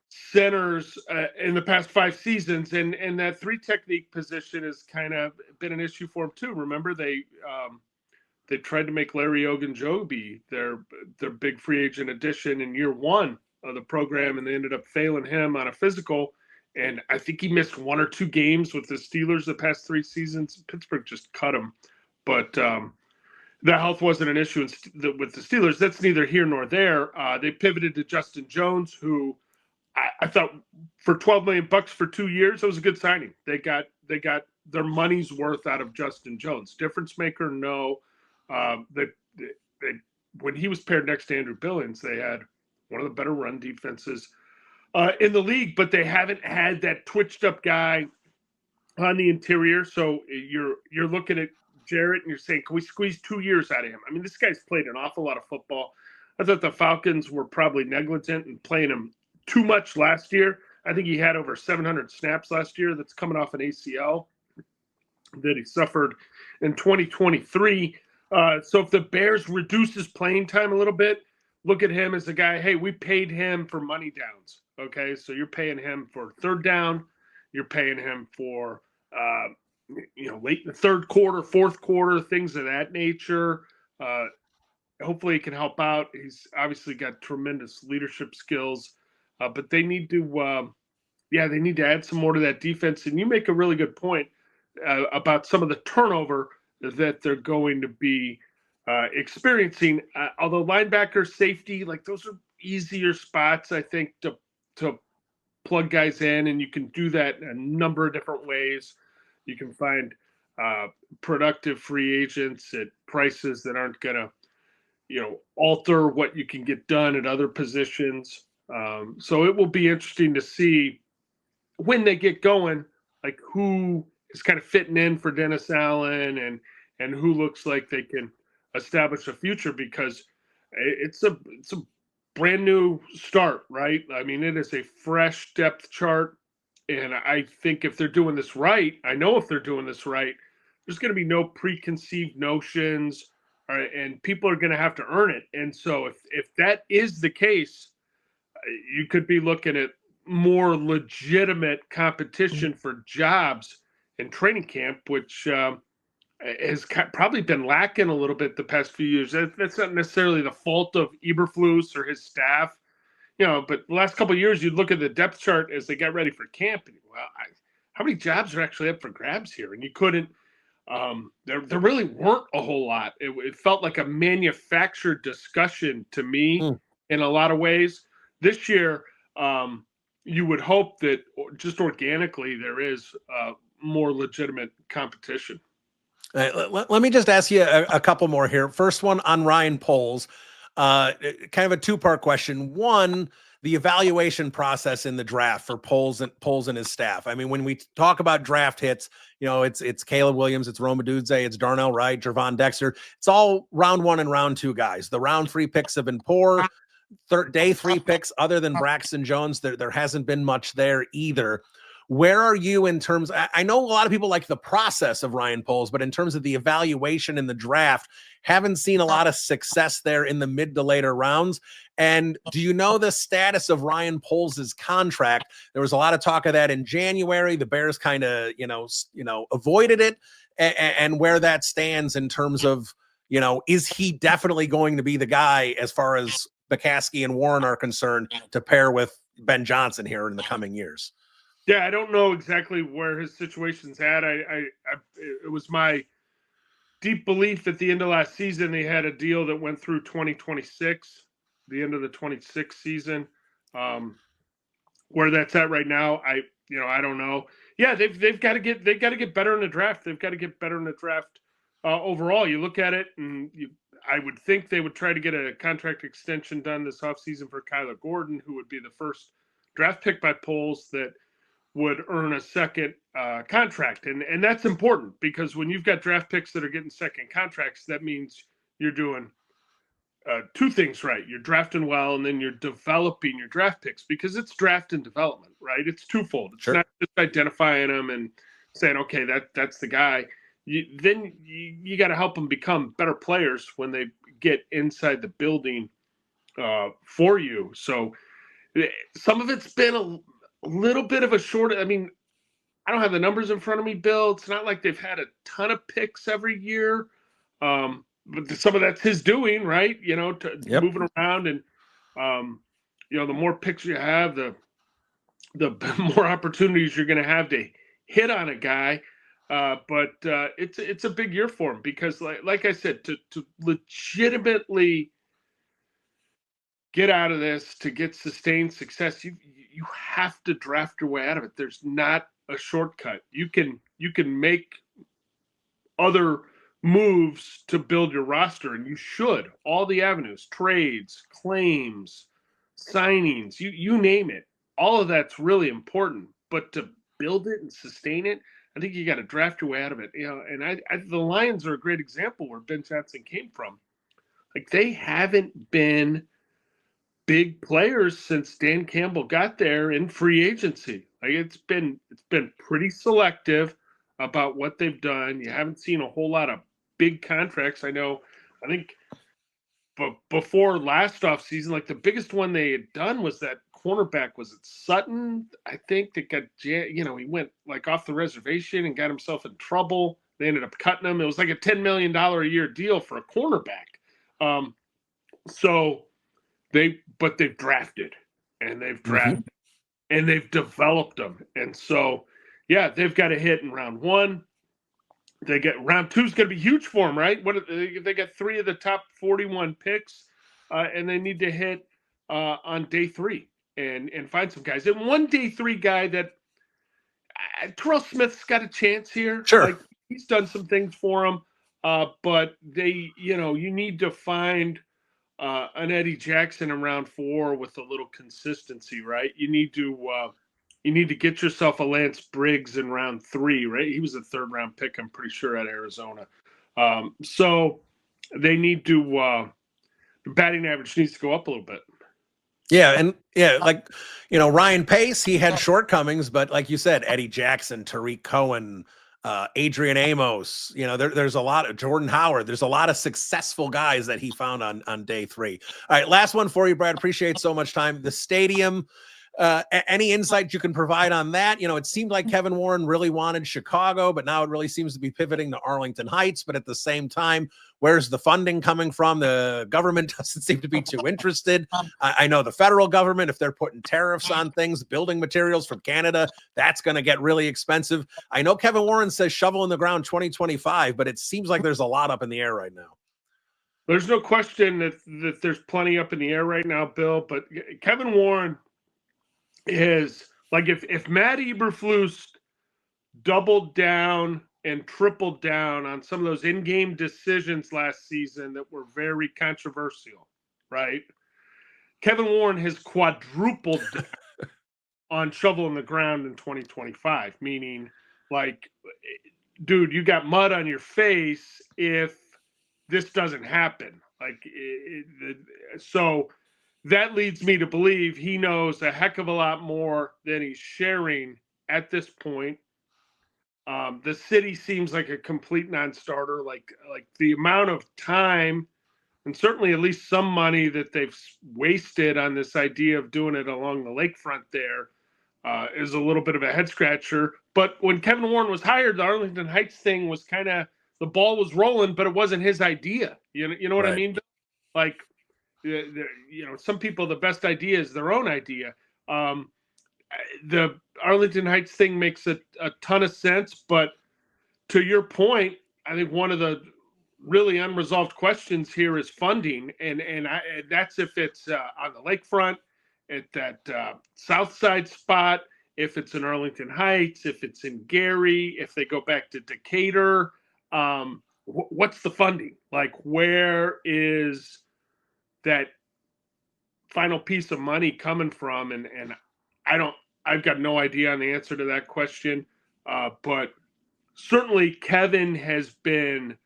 centers in the past 5 seasons, and that 3 technique position has kind of been an issue for him too. Remember, they tried to make Larry Ogunjobi their big free agent addition in year 1 of the program, and they ended up failing him on a physical. And I think he missed 1 or 2 games with the Steelers the past 3 seasons. Pittsburgh just cut him, but the health wasn't an issue with the Steelers. That's neither here nor there. They pivoted to Justin Jones, who I thought for $12 million for 2 years, it was a good signing. They got their money's worth out of Justin Jones. Difference maker, no. They when he was paired next to Andrew Billings, they had one of the better run defenses in the league, but they haven't had that twitched up guy on the interior. So you're looking at Jarrett and you're saying, can we squeeze 2 years out of him? I mean, this guy's played an awful lot of football. I thought the Falcons were probably negligent in playing him too much last year. I think he had over 700 snaps last year. That's coming off an ACL that he suffered in 2023. So if the Bears reduce his playing time a little bit, look at him as a guy, hey, we paid him for money downs. Okay, so you're paying him for third down. You're paying him for, late in the third quarter, fourth quarter, things of that nature. Hopefully he can help out. He's obviously got tremendous leadership skills, but they need to, they need to add some more to that defense. And you make a really good point about some of the turnover that they're going to be experiencing. Although linebacker, safety, like those are easier spots, I think, to plug guys in, and you can do that in a number of different ways. You can find productive free agents at prices that aren't going to, alter what you can get done at other positions. So it will be interesting to see when they get going, like who is kind of fitting in for Dennis Allen and who looks like they can establish a future, because it's a brand new start, right? I mean, it is a fresh depth chart. And I think if they're doing this right, if they're doing this right, there's going to be no preconceived notions, and people are going to have to earn it. And so if that is the case, you could be looking at more legitimate competition for jobs in training camp, which has probably been lacking a little bit the past few years. That's not necessarily the fault of Eberflus or his staff, but the last couple of years, you'd look at the depth chart as they got ready for camp, and how many jobs are actually up for grabs here? And you couldn't. There really weren't a whole lot. It felt like a manufactured discussion to me in a lot of ways. This year, you would hope that just organically there is more legitimate competition. Let me just ask you a couple more here. First one on Ryan Poles, kind of a two-part question. One, the evaluation process in the draft for Poles and his staff. I mean, when we talk about draft hits, it's Caleb Williams, it's Rome Odunze, it's Darnell Wright, Gervon Dexter. It's all round 1 and round 2 guys. The round 3 picks have been poor. Day 3 picks, other than Braxton Jones, there hasn't been much there either. Where are you in terms? I know a lot of people like the process of Ryan Poles, but in terms of the evaluation in the draft, haven't seen a lot of success there in the mid to later rounds. And do you know the status of Ryan Poles' contract? There was a lot of talk of that in January. The Bears kind of, avoided it, and where that stands in terms of, is he definitely going to be the guy as far as McCaskey and Warren are concerned to pair with Ben Johnson here in the coming years? Yeah, I don't know exactly where his situation's at. It was my deep belief at the end of last season they had a deal that went through 2026, the end of the 26 season. Where that's at right now, I don't know. Yeah, they've got to get better in the draft. They've got to get better in the draft overall. You look at it, and I would think they would try to get a contract extension done this offseason for Kyler Gordon, who would be the first draft pick by Poles that would earn a second contract. And that's important, because when you've got draft picks that are getting second contracts, that means you're doing two things right. You're drafting well, and then you're developing your draft picks, because it's draft and development, right? It's twofold. It's not just identifying them and saying, okay, that's the guy. Then you got to help them become better players when they get inside the building for you. So some of it's been a little bit of a short. I mean, I don't have the numbers in front of me, Bill. It's not like they've had a ton of picks every year. But some of that's his doing, right? Moving around, and the more picks you have, the more opportunities you're going to have to hit on a guy. But it's a big year for him, because like I said, to legitimately get out of this, to get sustained success, you have to draft your way out of it. There's not a shortcut. You can make other moves to build your roster, and you should. All the avenues, trades, claims, signings, you name it. All of that's really important. But to build it and sustain it, I think you got to draft your way out of it. And the Lions are a great example where Ben Johnson came from. Like, they haven't been big players since Dan Campbell got there in free agency. Like, it's been pretty selective about what they've done. You haven't seen a whole lot of big contracts. I think but before last offseason, like, the biggest one they had done was that cornerback, was it Sutton? I think that got, he went like off the reservation and got himself in trouble. They ended up cutting him. It was like a $10 million a year deal for a cornerback. So they've drafted and and they've developed them. And so, yeah, they've got a hit in round one. They get round two is going to be huge for them, right? They got 3 of the top 41 picks, and they need to hit on day 3 and find some guys. And one day 3 guy that Terrell Smith's got a chance here. Sure, like, he's done some things for them, but you need to find an Eddie Jackson in round 4 with a little consistency, right? You need to get yourself a Lance Briggs in round 3, right? He was a 3rd round pick, I'm pretty sure, at Arizona. So they need to the batting average needs to go up a little bit. Yeah, and like, Ryan Pace, he had shortcomings, but like you said, Eddie Jackson, Tariq Cohen, Adrian Amos, there's a lot of Jordan Howard. There's a lot of successful guys that he found on day 3. All right, last one for you, Brad. Appreciate so much time. The stadium. Any insight you can provide on that? It seemed like Kevin Warren really wanted Chicago, but now it really seems to be pivoting to Arlington Heights. But at the same time, where's the funding coming from? The government doesn't seem to be too interested. I know the federal government, if they're putting tariffs on things, building materials from Canada, that's going to get really expensive. I know Kevin Warren says shovel in the ground 2025, but it seems like there's a lot up in the air right now. There's no question that there's plenty up in the air right now, Bill, but Kevin Warren is like, if Matt Eberflus doubled down and tripled down on some of those in-game decisions last season that were very controversial, right? Kevin Warren has quadrupled on shovel in the ground in 2025, meaning, like, dude, you got mud on your face if this doesn't happen. Like, so that leads me to believe he knows a heck of a lot more than he's sharing at this point. The city seems like a complete non-starter. Like the amount of time and certainly at least some money that they've wasted on this idea of doing it along the lakefront there is a little bit of a head scratcher. But when Kevin Warren was hired, the Arlington Heights thing was kind of, the ball was rolling, but it wasn't his idea. You know what I mean? Like, some people, the best idea is their own idea. The Arlington Heights thing makes a ton of sense, but to your point, I think one of the really unresolved questions here is funding, and that's if it's on the lakefront, at that south side spot, if it's in Arlington Heights, if it's in Gary, if they go back to Decatur, what's the funding? Like, where is that final piece of money coming from? And I've got no idea on the answer to that question. But certainly Kevin has been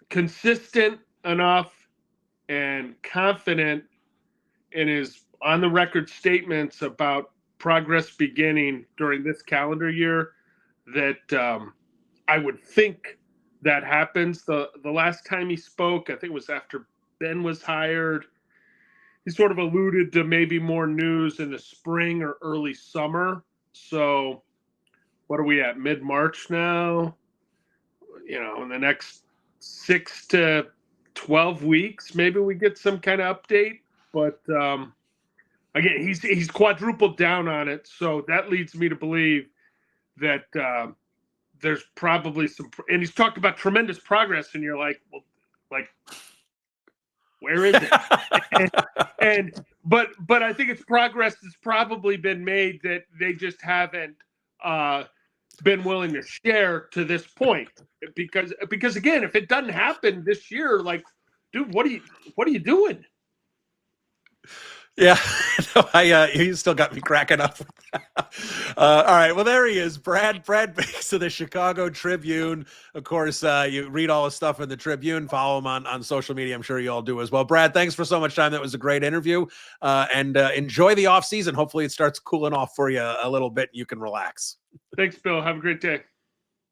consistent enough and confident in his on the record statements about progress beginning during this calendar year that I would think that happens. The last time he spoke, I think it was after Ben was hired. He sort of alluded to maybe more news in the spring or early summer. So what are we at, mid-March now? In the next 6 to 12 weeks, maybe we get some kind of update. But again, he's quadrupled down on it. So that leads me to believe that there's probably some, and he's talked about tremendous progress, and you're like, well, like, where is it? But I think it's progress that's probably been made that they just haven't been willing to share to this point. Because again, if it doesn't happen this year, like, dude, what are you doing? Yeah, no, he still got me cracking up. All right, well, there he is, Brad Biggs of the Chicago Tribune. Of course, you read all his stuff in the Tribune. Follow him on social media. I'm sure you all do as well. Brad, thanks for so much time. That was a great interview, and enjoy the off season. Hopefully, it starts cooling off for you a little bit. You can relax. Thanks, Bill. Have a great day.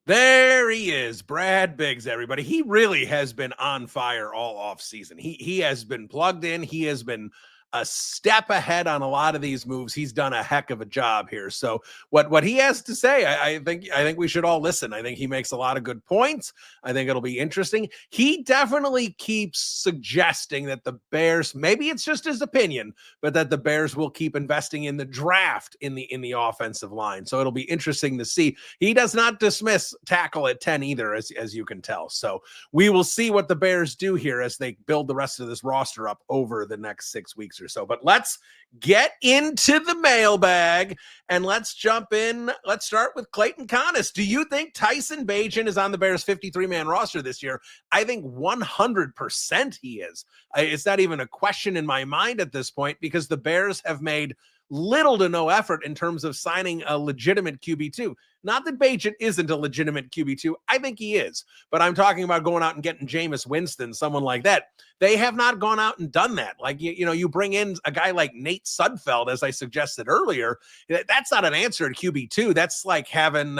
There he is, Brad Biggs, everybody. He really has been on fire all off season. He has been plugged in. He has been a step ahead on a lot of these moves. He's done a heck of a job here. So what he has to say, I think we should all listen. I think he makes a lot of good points. I think it'll be interesting. He definitely keeps suggesting that the Bears, maybe it's just his opinion, but that the Bears will keep investing in the draft in the offensive line. So it'll be interesting to see. He does not dismiss tackle at 10 either, as you can tell. So we will see what the Bears do here as they build the rest of this roster up over the next 6 weeks or so. But let's get into the mailbag and let's jump in. Let's start with Clayton Conness. Do you think Tyson Bagent is on the Bears 53-man roster this year? I think 100% he is. It's not even a question in my mind at this point because the Bears have made little to no effort in terms of signing a legitimate QB2. Not that Bagent isn't a legitimate QB2. I think he is. But I'm talking about going out and getting Jameis Winston, someone like that. They have not gone out and done that. Like, you bring in a guy like Nate Sudfeld, as I suggested earlier. That's not an answer at QB2. That's like having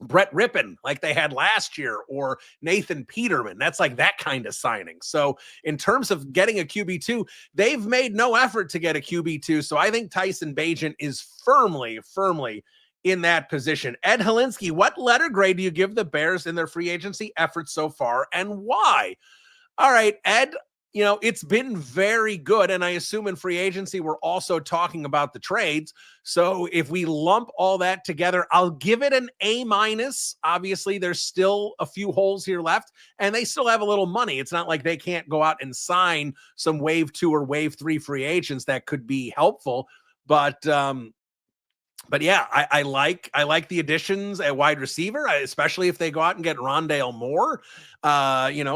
Brett Rippon like they had last year or Nathan Peterman. That's like that kind of signing. So in terms of getting a QB2, they've made no effort to get a QB2. So I think Tyson Bagent is firmly in that position. Ed Helinski, what letter grade do you give the Bears in their free agency efforts so far and why? All right, Ed, it's been very good. And I assume in free agency, we're also talking about the trades. So if we lump all that together, I'll give it an A-. Obviously, there's still a few holes here left, and they still have a little money. It's not like they can't go out and sign some wave 2 or wave 3 free agents that could be helpful. But yeah, I like the additions at wide receiver, especially if they go out and get Rondale Moore.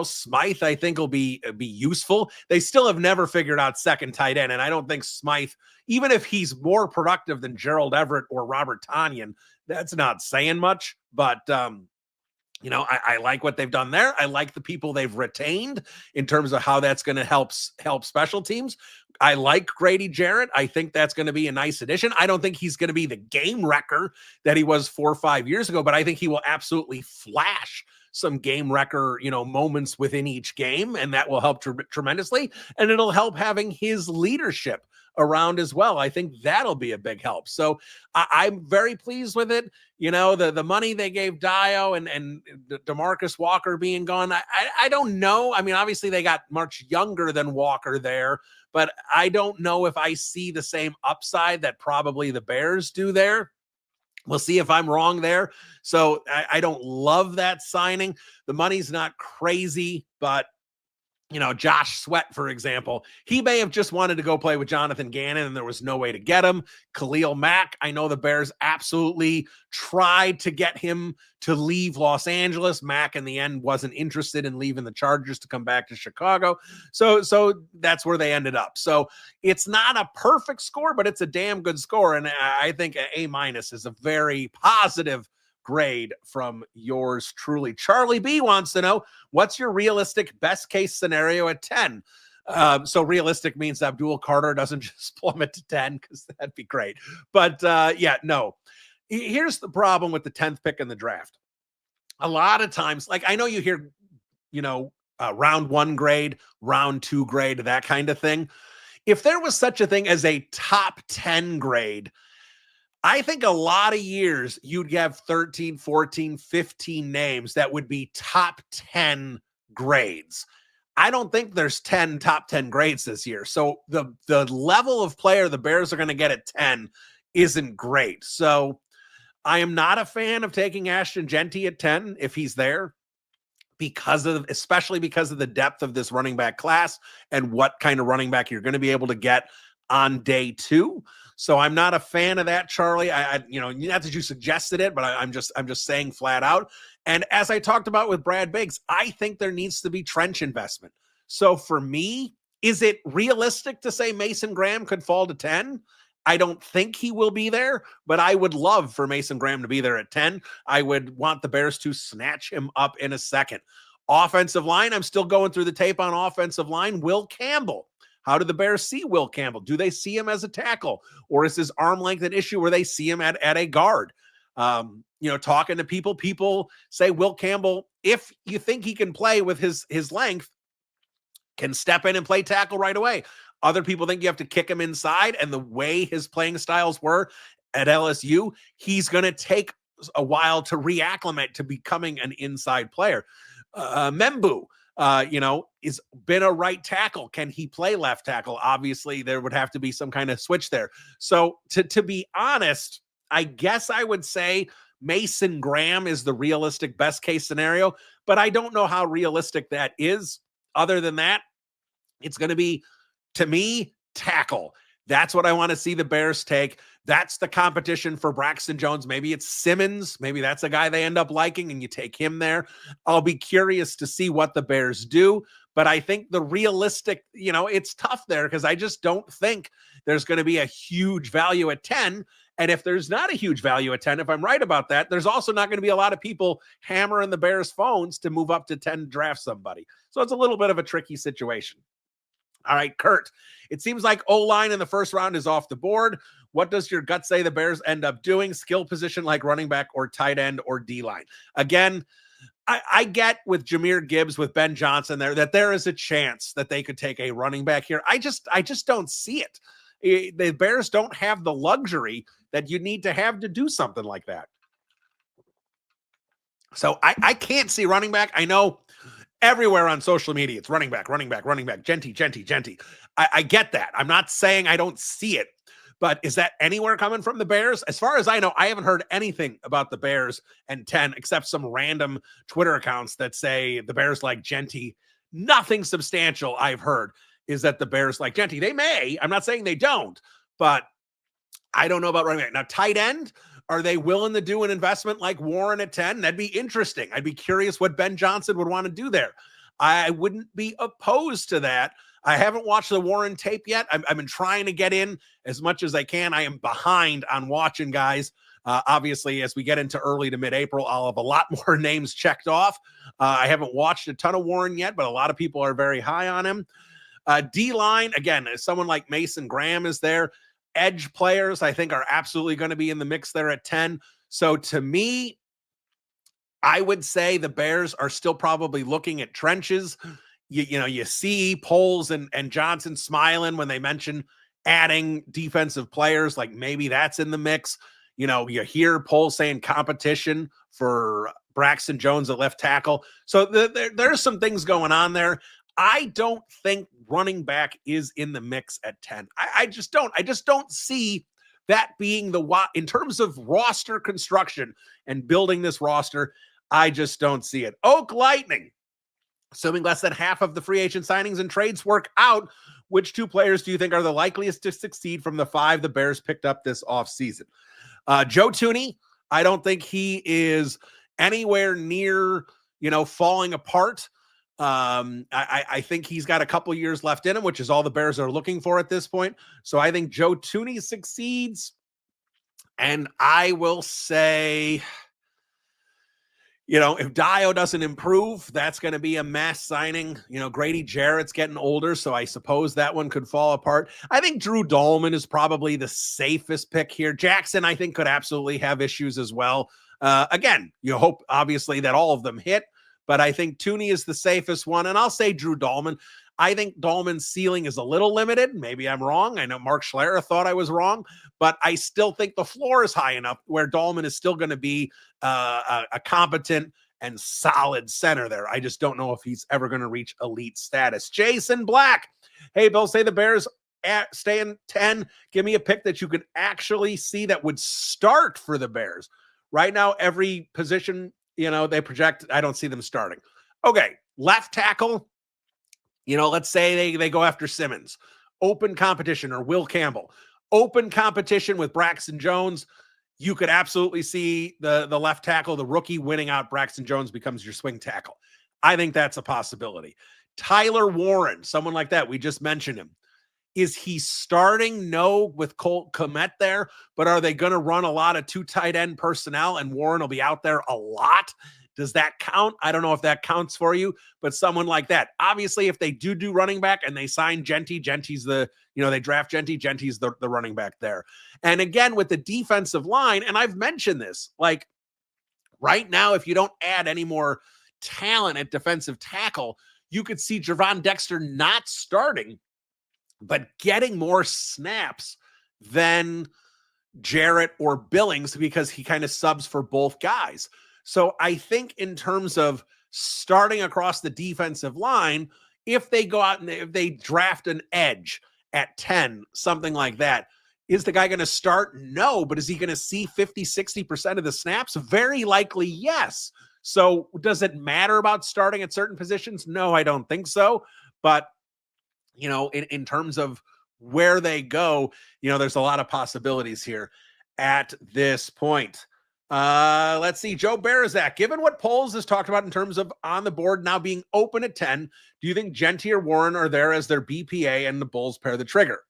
Smythe, I think, will be useful. They still have never figured out second tight end, and I don't think Smythe, even if he's more productive than Gerald Everett or Robert Tonyan, that's not saying much. But I like what they've done there. I like the people they've retained in terms of how that's going to help special teams. I like Grady Jarrett. I think that's going to be a nice addition. I don't think he's going to be the game wrecker that he was 4 or 5 years ago, but I think he will absolutely flash some game wrecker, moments within each game, and that will help tremendously. And it'll help having his leadership around as well. I think that'll be a big help. So I'm very pleased with it. The money they gave Dio and DeMarcus Walker being gone, I don't know. I mean, obviously they got much younger than Walker there, but I don't know if I see the same upside that probably the Bears do there. We'll see if I'm wrong there. So I don't love that signing. The money's not crazy, but Josh Sweat, for example, he may have just wanted to go play with Jonathan Gannon and there was no way to get him. Khalil Mack, I know the Bears absolutely tried to get him to leave Los Angeles. Mack in the end wasn't interested in leaving the Chargers to come back to Chicago. So that's where they ended up. So it's not a perfect score, but it's a damn good score. And I think an A- is a very positive grade from yours truly. Charlie B wants to know, what's your realistic best case scenario at 10? So realistic means Abdul Carter doesn't just plummet to 10 because that'd be great. But no. Here's the problem with the 10th pick in the draft. A lot of times, like I know you hear, round 1 grade, round 2 grade, that kind of thing. If there was such a thing as a top 10 grade, I think a lot of years you'd have 13, 14, 15 names that would be top 10 grades. I don't think there's 10 top 10 grades this year. So the level of player the Bears are going to get at 10 isn't great. So I am not a fan of taking Ashton Genty at 10 if he's there, especially because of the depth of this running back class and what kind of running back you're going to be able to get on day 2. So I'm not a fan of that, Charlie. Not that you suggested it, but I'm just saying flat out. And as I talked about with Brad Biggs, I think there needs to be trench investment. So for me, is it realistic to say Mason Graham could fall to 10? I don't think he will be there, but I would love for Mason Graham to be there at 10. I would want the Bears to snatch him up in a second. Offensive line, I'm still going through the tape on offensive line. Will Campbell. How do the Bears see Will Campbell? Do they see him as a tackle, or is his arm length an issue where they see him at a guard? Talking to people say Will Campbell, if you think he can play with his length, can step in and play tackle right away. Other people think you have to kick him inside, and the way his playing styles were at LSU, he's going to take a while to reacclimate to becoming an inside player. Membu, is been a right tackle. Can he play left tackle? Obviously, there would have to be some kind of switch there. So to be honest, I guess I would say Mason Graham is the realistic best case scenario, but I don't know how realistic that is. Other than that, it's going to be, to me, tackle. That's what I want to see the Bears take. That's the competition for Braxton Jones. Maybe it's Simmons. Maybe that's a guy they end up liking and you take him there. I'll be curious to see what the Bears do. But I think the realistic, it's tough there because I just don't think there's going to be a huge value at 10. And if there's not a huge value at 10, if I'm right about that, there's also not going to be a lot of people hammering the Bears phones to move up to 10 to draft somebody. So it's a little bit of a tricky situation. All right, Kurt, it seems like O-line in the first round is off the board. What does your gut say the Bears end up doing? Skill position like running back or tight end or D-line? Again, I get with Jahmyr Gibbs, with Ben Johnson there, that there is a chance that they could take a running back here. I just don't see it. The Bears don't have the luxury that you need to have to do something like that. So I can't see running back. I know everywhere on social media, it's running back, Genty. I get that. I'm not saying I don't see it, but is that anywhere coming from the Bears? As far as I know, I haven't heard anything about the Bears and 10, except some random Twitter accounts that say the Bears like Genty. Nothing substantial I've heard is that the Bears like Genty. They may. I'm not saying they don't, but I don't know about running back. Now, tight end, are they willing to do an investment like Warren at 10? That'd be interesting. I'd be curious what Ben Johnson would want to do there. I wouldn't be opposed to that. I haven't watched the Warren tape yet. I've been trying to get in as much as I can. I am behind on watching guys. Obviously, as we get into early to mid-April, I'll have a lot more names checked off. I haven't watched a ton of Warren yet, but a lot of people are very high on him. D-line, again, someone like Mason Graham is there. Edge players, I think, are absolutely going to be in the mix there at 10. So to me, I would say the Bears are still probably looking at trenches. You see Poles and Johnson smiling when they mention adding defensive players, like maybe that's in the mix. You hear Poles saying competition for Braxton Jones at left tackle. So there's some things going on there. I don't think running back is in the mix at 10. I just don't see that being in terms of roster construction and building this roster. I just don't see it. Oak Lightning, assuming less than half of the free agent signings and trades work out, which two players do you think are the likeliest to succeed from the 5 the Bears picked up this offseason? Joe Thuney, I don't think he is anywhere near, falling apart. I think he's got a couple years left in him, which is all the Bears are looking for at this point. So I think Joe Thuney succeeds. And I will say, if Dio doesn't improve, that's going to be a mass signing. Grady Jarrett's getting older, so I suppose that one could fall apart. I think Drew Dahlman is probably the safest pick here. Jackson, I think, could absolutely have issues as well. Again, you hope, obviously, that all of them hit. But I think Thuney is the safest one, and I'll say Drew Dahlman. I think Dahlman's ceiling is a little limited. Maybe I'm wrong. I know Mark Schlereth thought I was wrong, but I still think the floor is high enough where Dahlman is still going to be a competent and solid center there. I just don't know if he's ever going to reach elite status. Jason Black. Hey, Bill, say the Bears stay in 10. Give me a pick that you could actually see that would start for the Bears. Right now, every position, they project, I don't see them starting. Okay, left tackle. Let's say they go after Simmons. Open competition or Will Campbell. open competition with Braxton Jones, you could absolutely see the left tackle, the rookie, winning out. Braxton Jones becomes your swing tackle. I think that's a possibility. Tyler Warren, someone like that, we just mentioned him. Is he starting? No, with Colt Kmet there, but are they going to run a lot of 2 tight end personnel and Warren will be out there a lot? Does that count? I don't know if that counts for you, but someone like that. Obviously, if they do running back and they sign Genty's they draft Genty's the running back there. And again, with the defensive line, and I've mentioned this, like right now, if you don't add any more talent at defensive tackle, you could see Javon Dexter not starting, but getting more snaps than Jarrett or Billings because he kind of subs for both guys. So I think in terms of starting across the defensive line, if they go out and if they draft an edge at 10, something like that, is the guy going to start? No, but is he going to see 50, 60% of the snaps? Very likely, yes. So does it matter about starting at certain positions? No, I don't think so. But in terms of where they go, there's a lot of possibilities here at this point. Let's see. Joe Barazak, given what Poles has talked about in terms of on the board now being open at 10, do you think Genty or Warren are there as their BPA and the Bulls pair the trigger?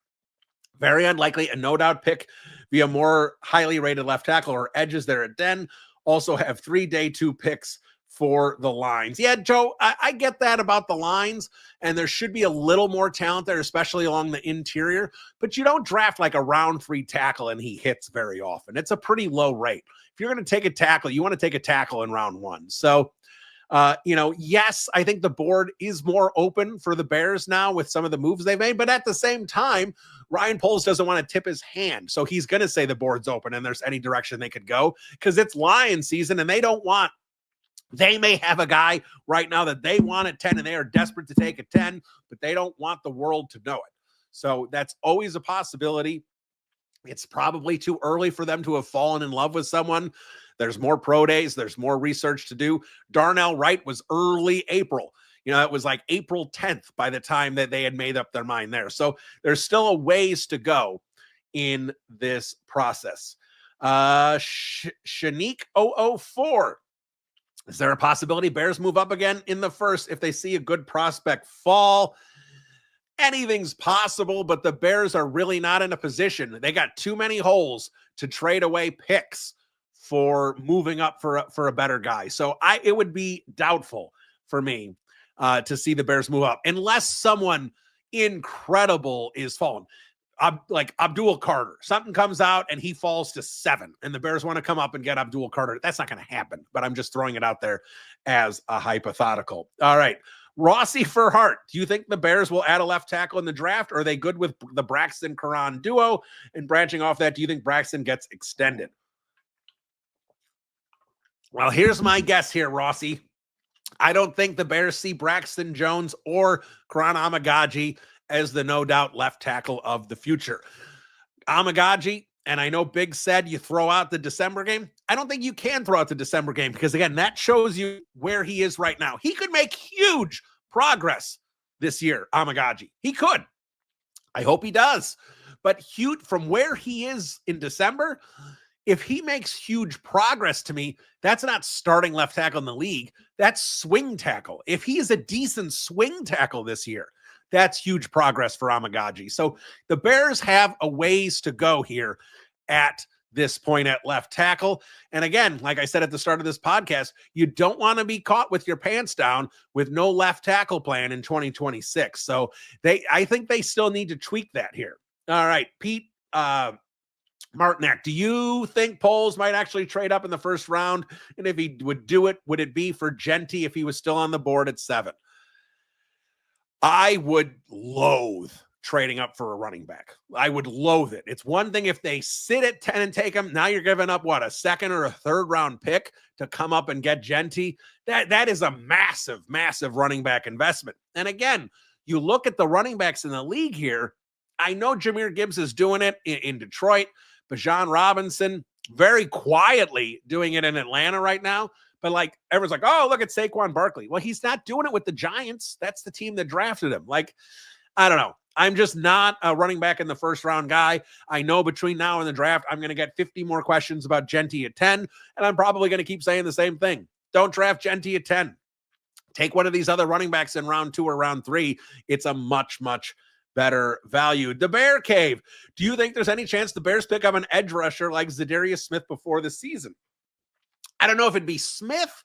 Very unlikely. A no doubt pick via more highly rated left tackle or edges there at 10. Also have 3 day 2 picks for the lines. Yeah, Joe, I get that about the lines, and there should be a little more talent there, especially along the interior, but you don't draft like a round 3 tackle and he hits very often. It's a pretty low rate. If you're going to take a tackle, you want to take a tackle in round 1. So, yes, I think the board is more open for the Bears now with some of the moves they've made, but at the same time, Ryan Poles doesn't want to tip his hand. So he's going to say the board's open and there's any direction they could go because it's Lion season and they may have a guy right now that they want at 10 and they are desperate to take at 10, but they don't want the world to know it. So that's always a possibility. It's probably too early for them to have fallen in love with someone. There's more pro days. There's more research to do. Darnell Wright was early April. It was like April 10th by the time that they had made up their mind there. So there's still a ways to go in this process. Shanique 004. Is there a possibility Bears move up again in the first if they see a good prospect fall? Anything's possible, but the Bears are really not in a position. They got too many holes to trade away picks for moving up for a better guy. So it would be doubtful for me to see the Bears move up unless someone incredible is fallen. Like Abdul Carter, something comes out and he falls to 7 and the Bears want to come up and get Abdul Carter. That's not going to happen, but I'm just throwing it out there as a hypothetical. All right. Rossi Furhart, do you think the Bears will add a left tackle in the draft? Or are they good with the Braxton Karan duo? And branching off that, do you think Braxton gets extended? Well, here's my guess here, Rossi. I don't think the Bears see Braxton Jones or Karan Amagaji as the no doubt left tackle of the future. Amagaji, and I know Big said you throw out the December game. I don't think you can throw out the December game because, again, that shows you where he is right now. He could make huge progress this year, Amagaji. He could. I hope he does. But huge from where he is in December, if he makes huge progress to me, that's not starting left tackle in the league. That's swing tackle. If he is a decent swing tackle this year, that's huge progress for Amagaji. So the Bears have a ways to go here at this point at left tackle. And again, like I said at the start of this podcast, you don't want to be caught with your pants down with no left tackle plan in 2026. So I think they still need to tweak that here. All right, Pete Martinek, do you think Poles might actually trade up in the first round? And if he would do it, would it be for Genty if he was still on the board at 7? I would loathe trading up for a running back. I would loathe it. It's one thing if they sit at 10 and take him. Now you're giving up, a second or a third round pick to come up and get Genty. That is a massive, massive running back investment. And again, you look at the running backs in the league here. I know Jahmyr Gibbs is doing it in Detroit. Bijan Robinson very quietly doing it in Atlanta right now. But everyone's like, oh, look at Saquon Barkley. Well, he's not doing it with the Giants. That's the team that drafted him. I don't know. I'm just not a running back in the first round guy. I know between now and the draft, I'm going to get 50 more questions about Genty at 10, and I'm probably going to keep saying the same thing. Don't draft Genty at 10. Take one of these other running backs in round 2 or round 3. It's a much, much better value. The Bear Cave. Do you think there's any chance the Bears pick up an edge rusher like Zadarius Smith before the season? I don't know if it'd be Smith.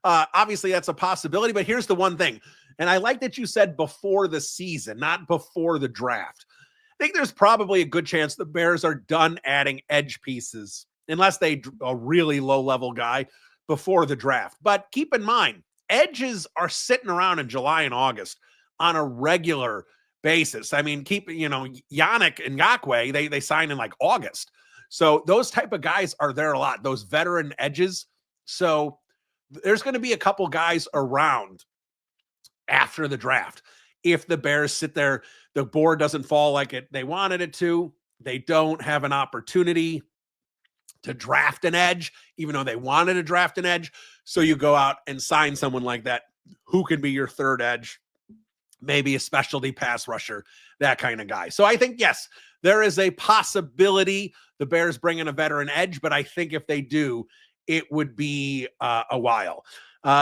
Obviously, that's a possibility, but here's the one thing. And I like that you said before the season, not before the draft. I think there's probably a good chance the Bears are done adding edge pieces, unless they a really low-level guy before the draft. But keep in mind, edges are sitting around in July and August on a regular basis. I mean, Yannick Ngakoue, they sign in like August. So those type of guys are there a lot, those veteran edges. So there's going to be a couple guys around after the draft. If the Bears sit there, the board doesn't fall like they wanted it to, they don't have an opportunity to draft an edge, even though they wanted to draft an edge. So you go out and sign someone like that who can be your third edge, maybe a specialty pass rusher, that kind of guy. So I think, yes, there is a possibility the Bears bring in a veteran edge, but I think if they do, it would be a while.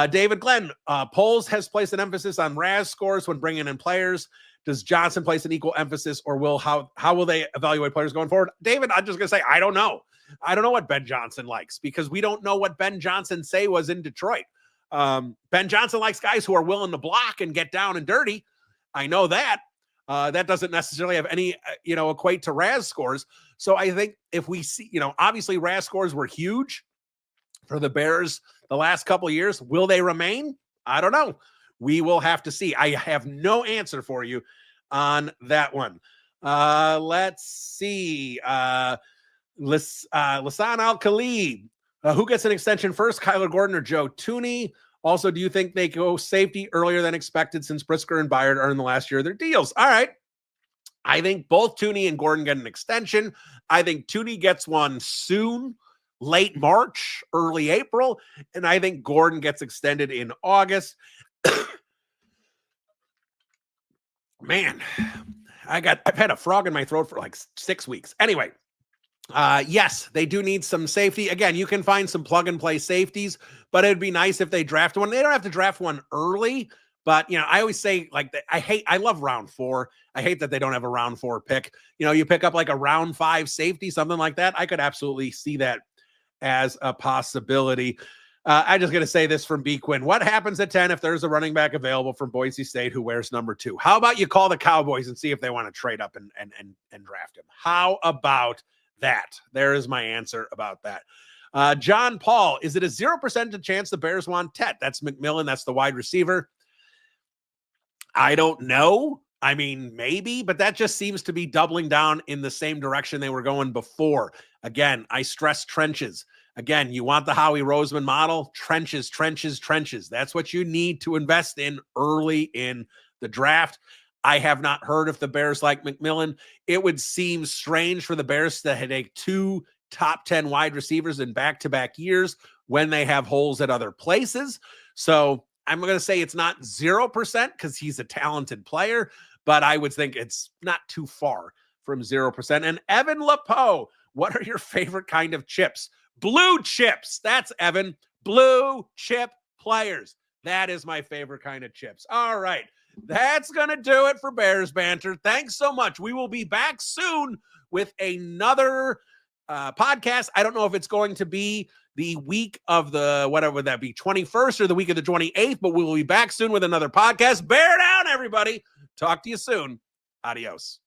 David Glenn, Poles has placed an emphasis on RAS scores when bringing in players. Does Johnson place an equal emphasis, or how will they evaluate players going forward? David, I'm just going to say, I don't know. I don't know what Ben Johnson likes, because we don't know what Ben Johnson say was in Detroit. Ben Johnson likes guys who are willing to block and get down and dirty. I know that. That doesn't necessarily have any, equate to RAS scores. So I think if we see, obviously RAS scores were huge for the Bears the last couple of years. Will they remain? I don't know. We will have to see. I have no answer for you on that one. Let's see. Lasan Al-Khalid. Who gets an extension first, Kyler Gordon or Joe Thuney? Also, do you think they go safety earlier than expected, since Brisker and Byard are in the last year of their deals? All right. I think both Thuney and Gordon get an extension. I think Thuney gets one soon, late March, early April. And I think Gordon gets extended in August. Man, I've had a frog in my throat for like 6 weeks. Anyway, yes, they do need some safety. Again, you can find some plug and play safeties, but it'd be nice if they draft one. They don't have to draft one early, but I always say, like, I love round 4. I hate that they don't have a round 4 pick. You pick up like a round 5 safety, something like that. I could absolutely see that as a possibility. I'm just going to say this from B. Quinn. What happens at 10 if there's a running back available from Boise State who wears number 2? How about you call the Cowboys and see if they want to trade up and draft him? How about that? There is my answer about that. John Paul, is it a 0% chance the Bears want Tet? That's McMillan. That's the wide receiver. I don't know. I mean, maybe, but that just seems to be doubling down in the same direction they were going before. Again, I stress trenches. Again, you want the Howie Roseman model, trenches, trenches, trenches. That's what you need to invest in early in the draft. I have not heard if the Bears like McMillan. It would seem strange for the Bears to take 2 top 10 wide receivers in back-to-back years when they have holes at other places. So I'm going to say it's not 0% because he's a talented player, but I would think it's not too far from 0%. And Evan Lepeau, what are your favorite kind of chips? Blue chips. That's Evan. Blue chip players. That is my favorite kind of chips. All right. That's going to do it for Bears Banter. Thanks so much. We will be back soon with another podcast. I don't know if it's going to be the week of the, whatever would that be, 21st or the week of the 28th, but we will be back soon with another podcast. Bear down, everybody. Talk to you soon. Adios.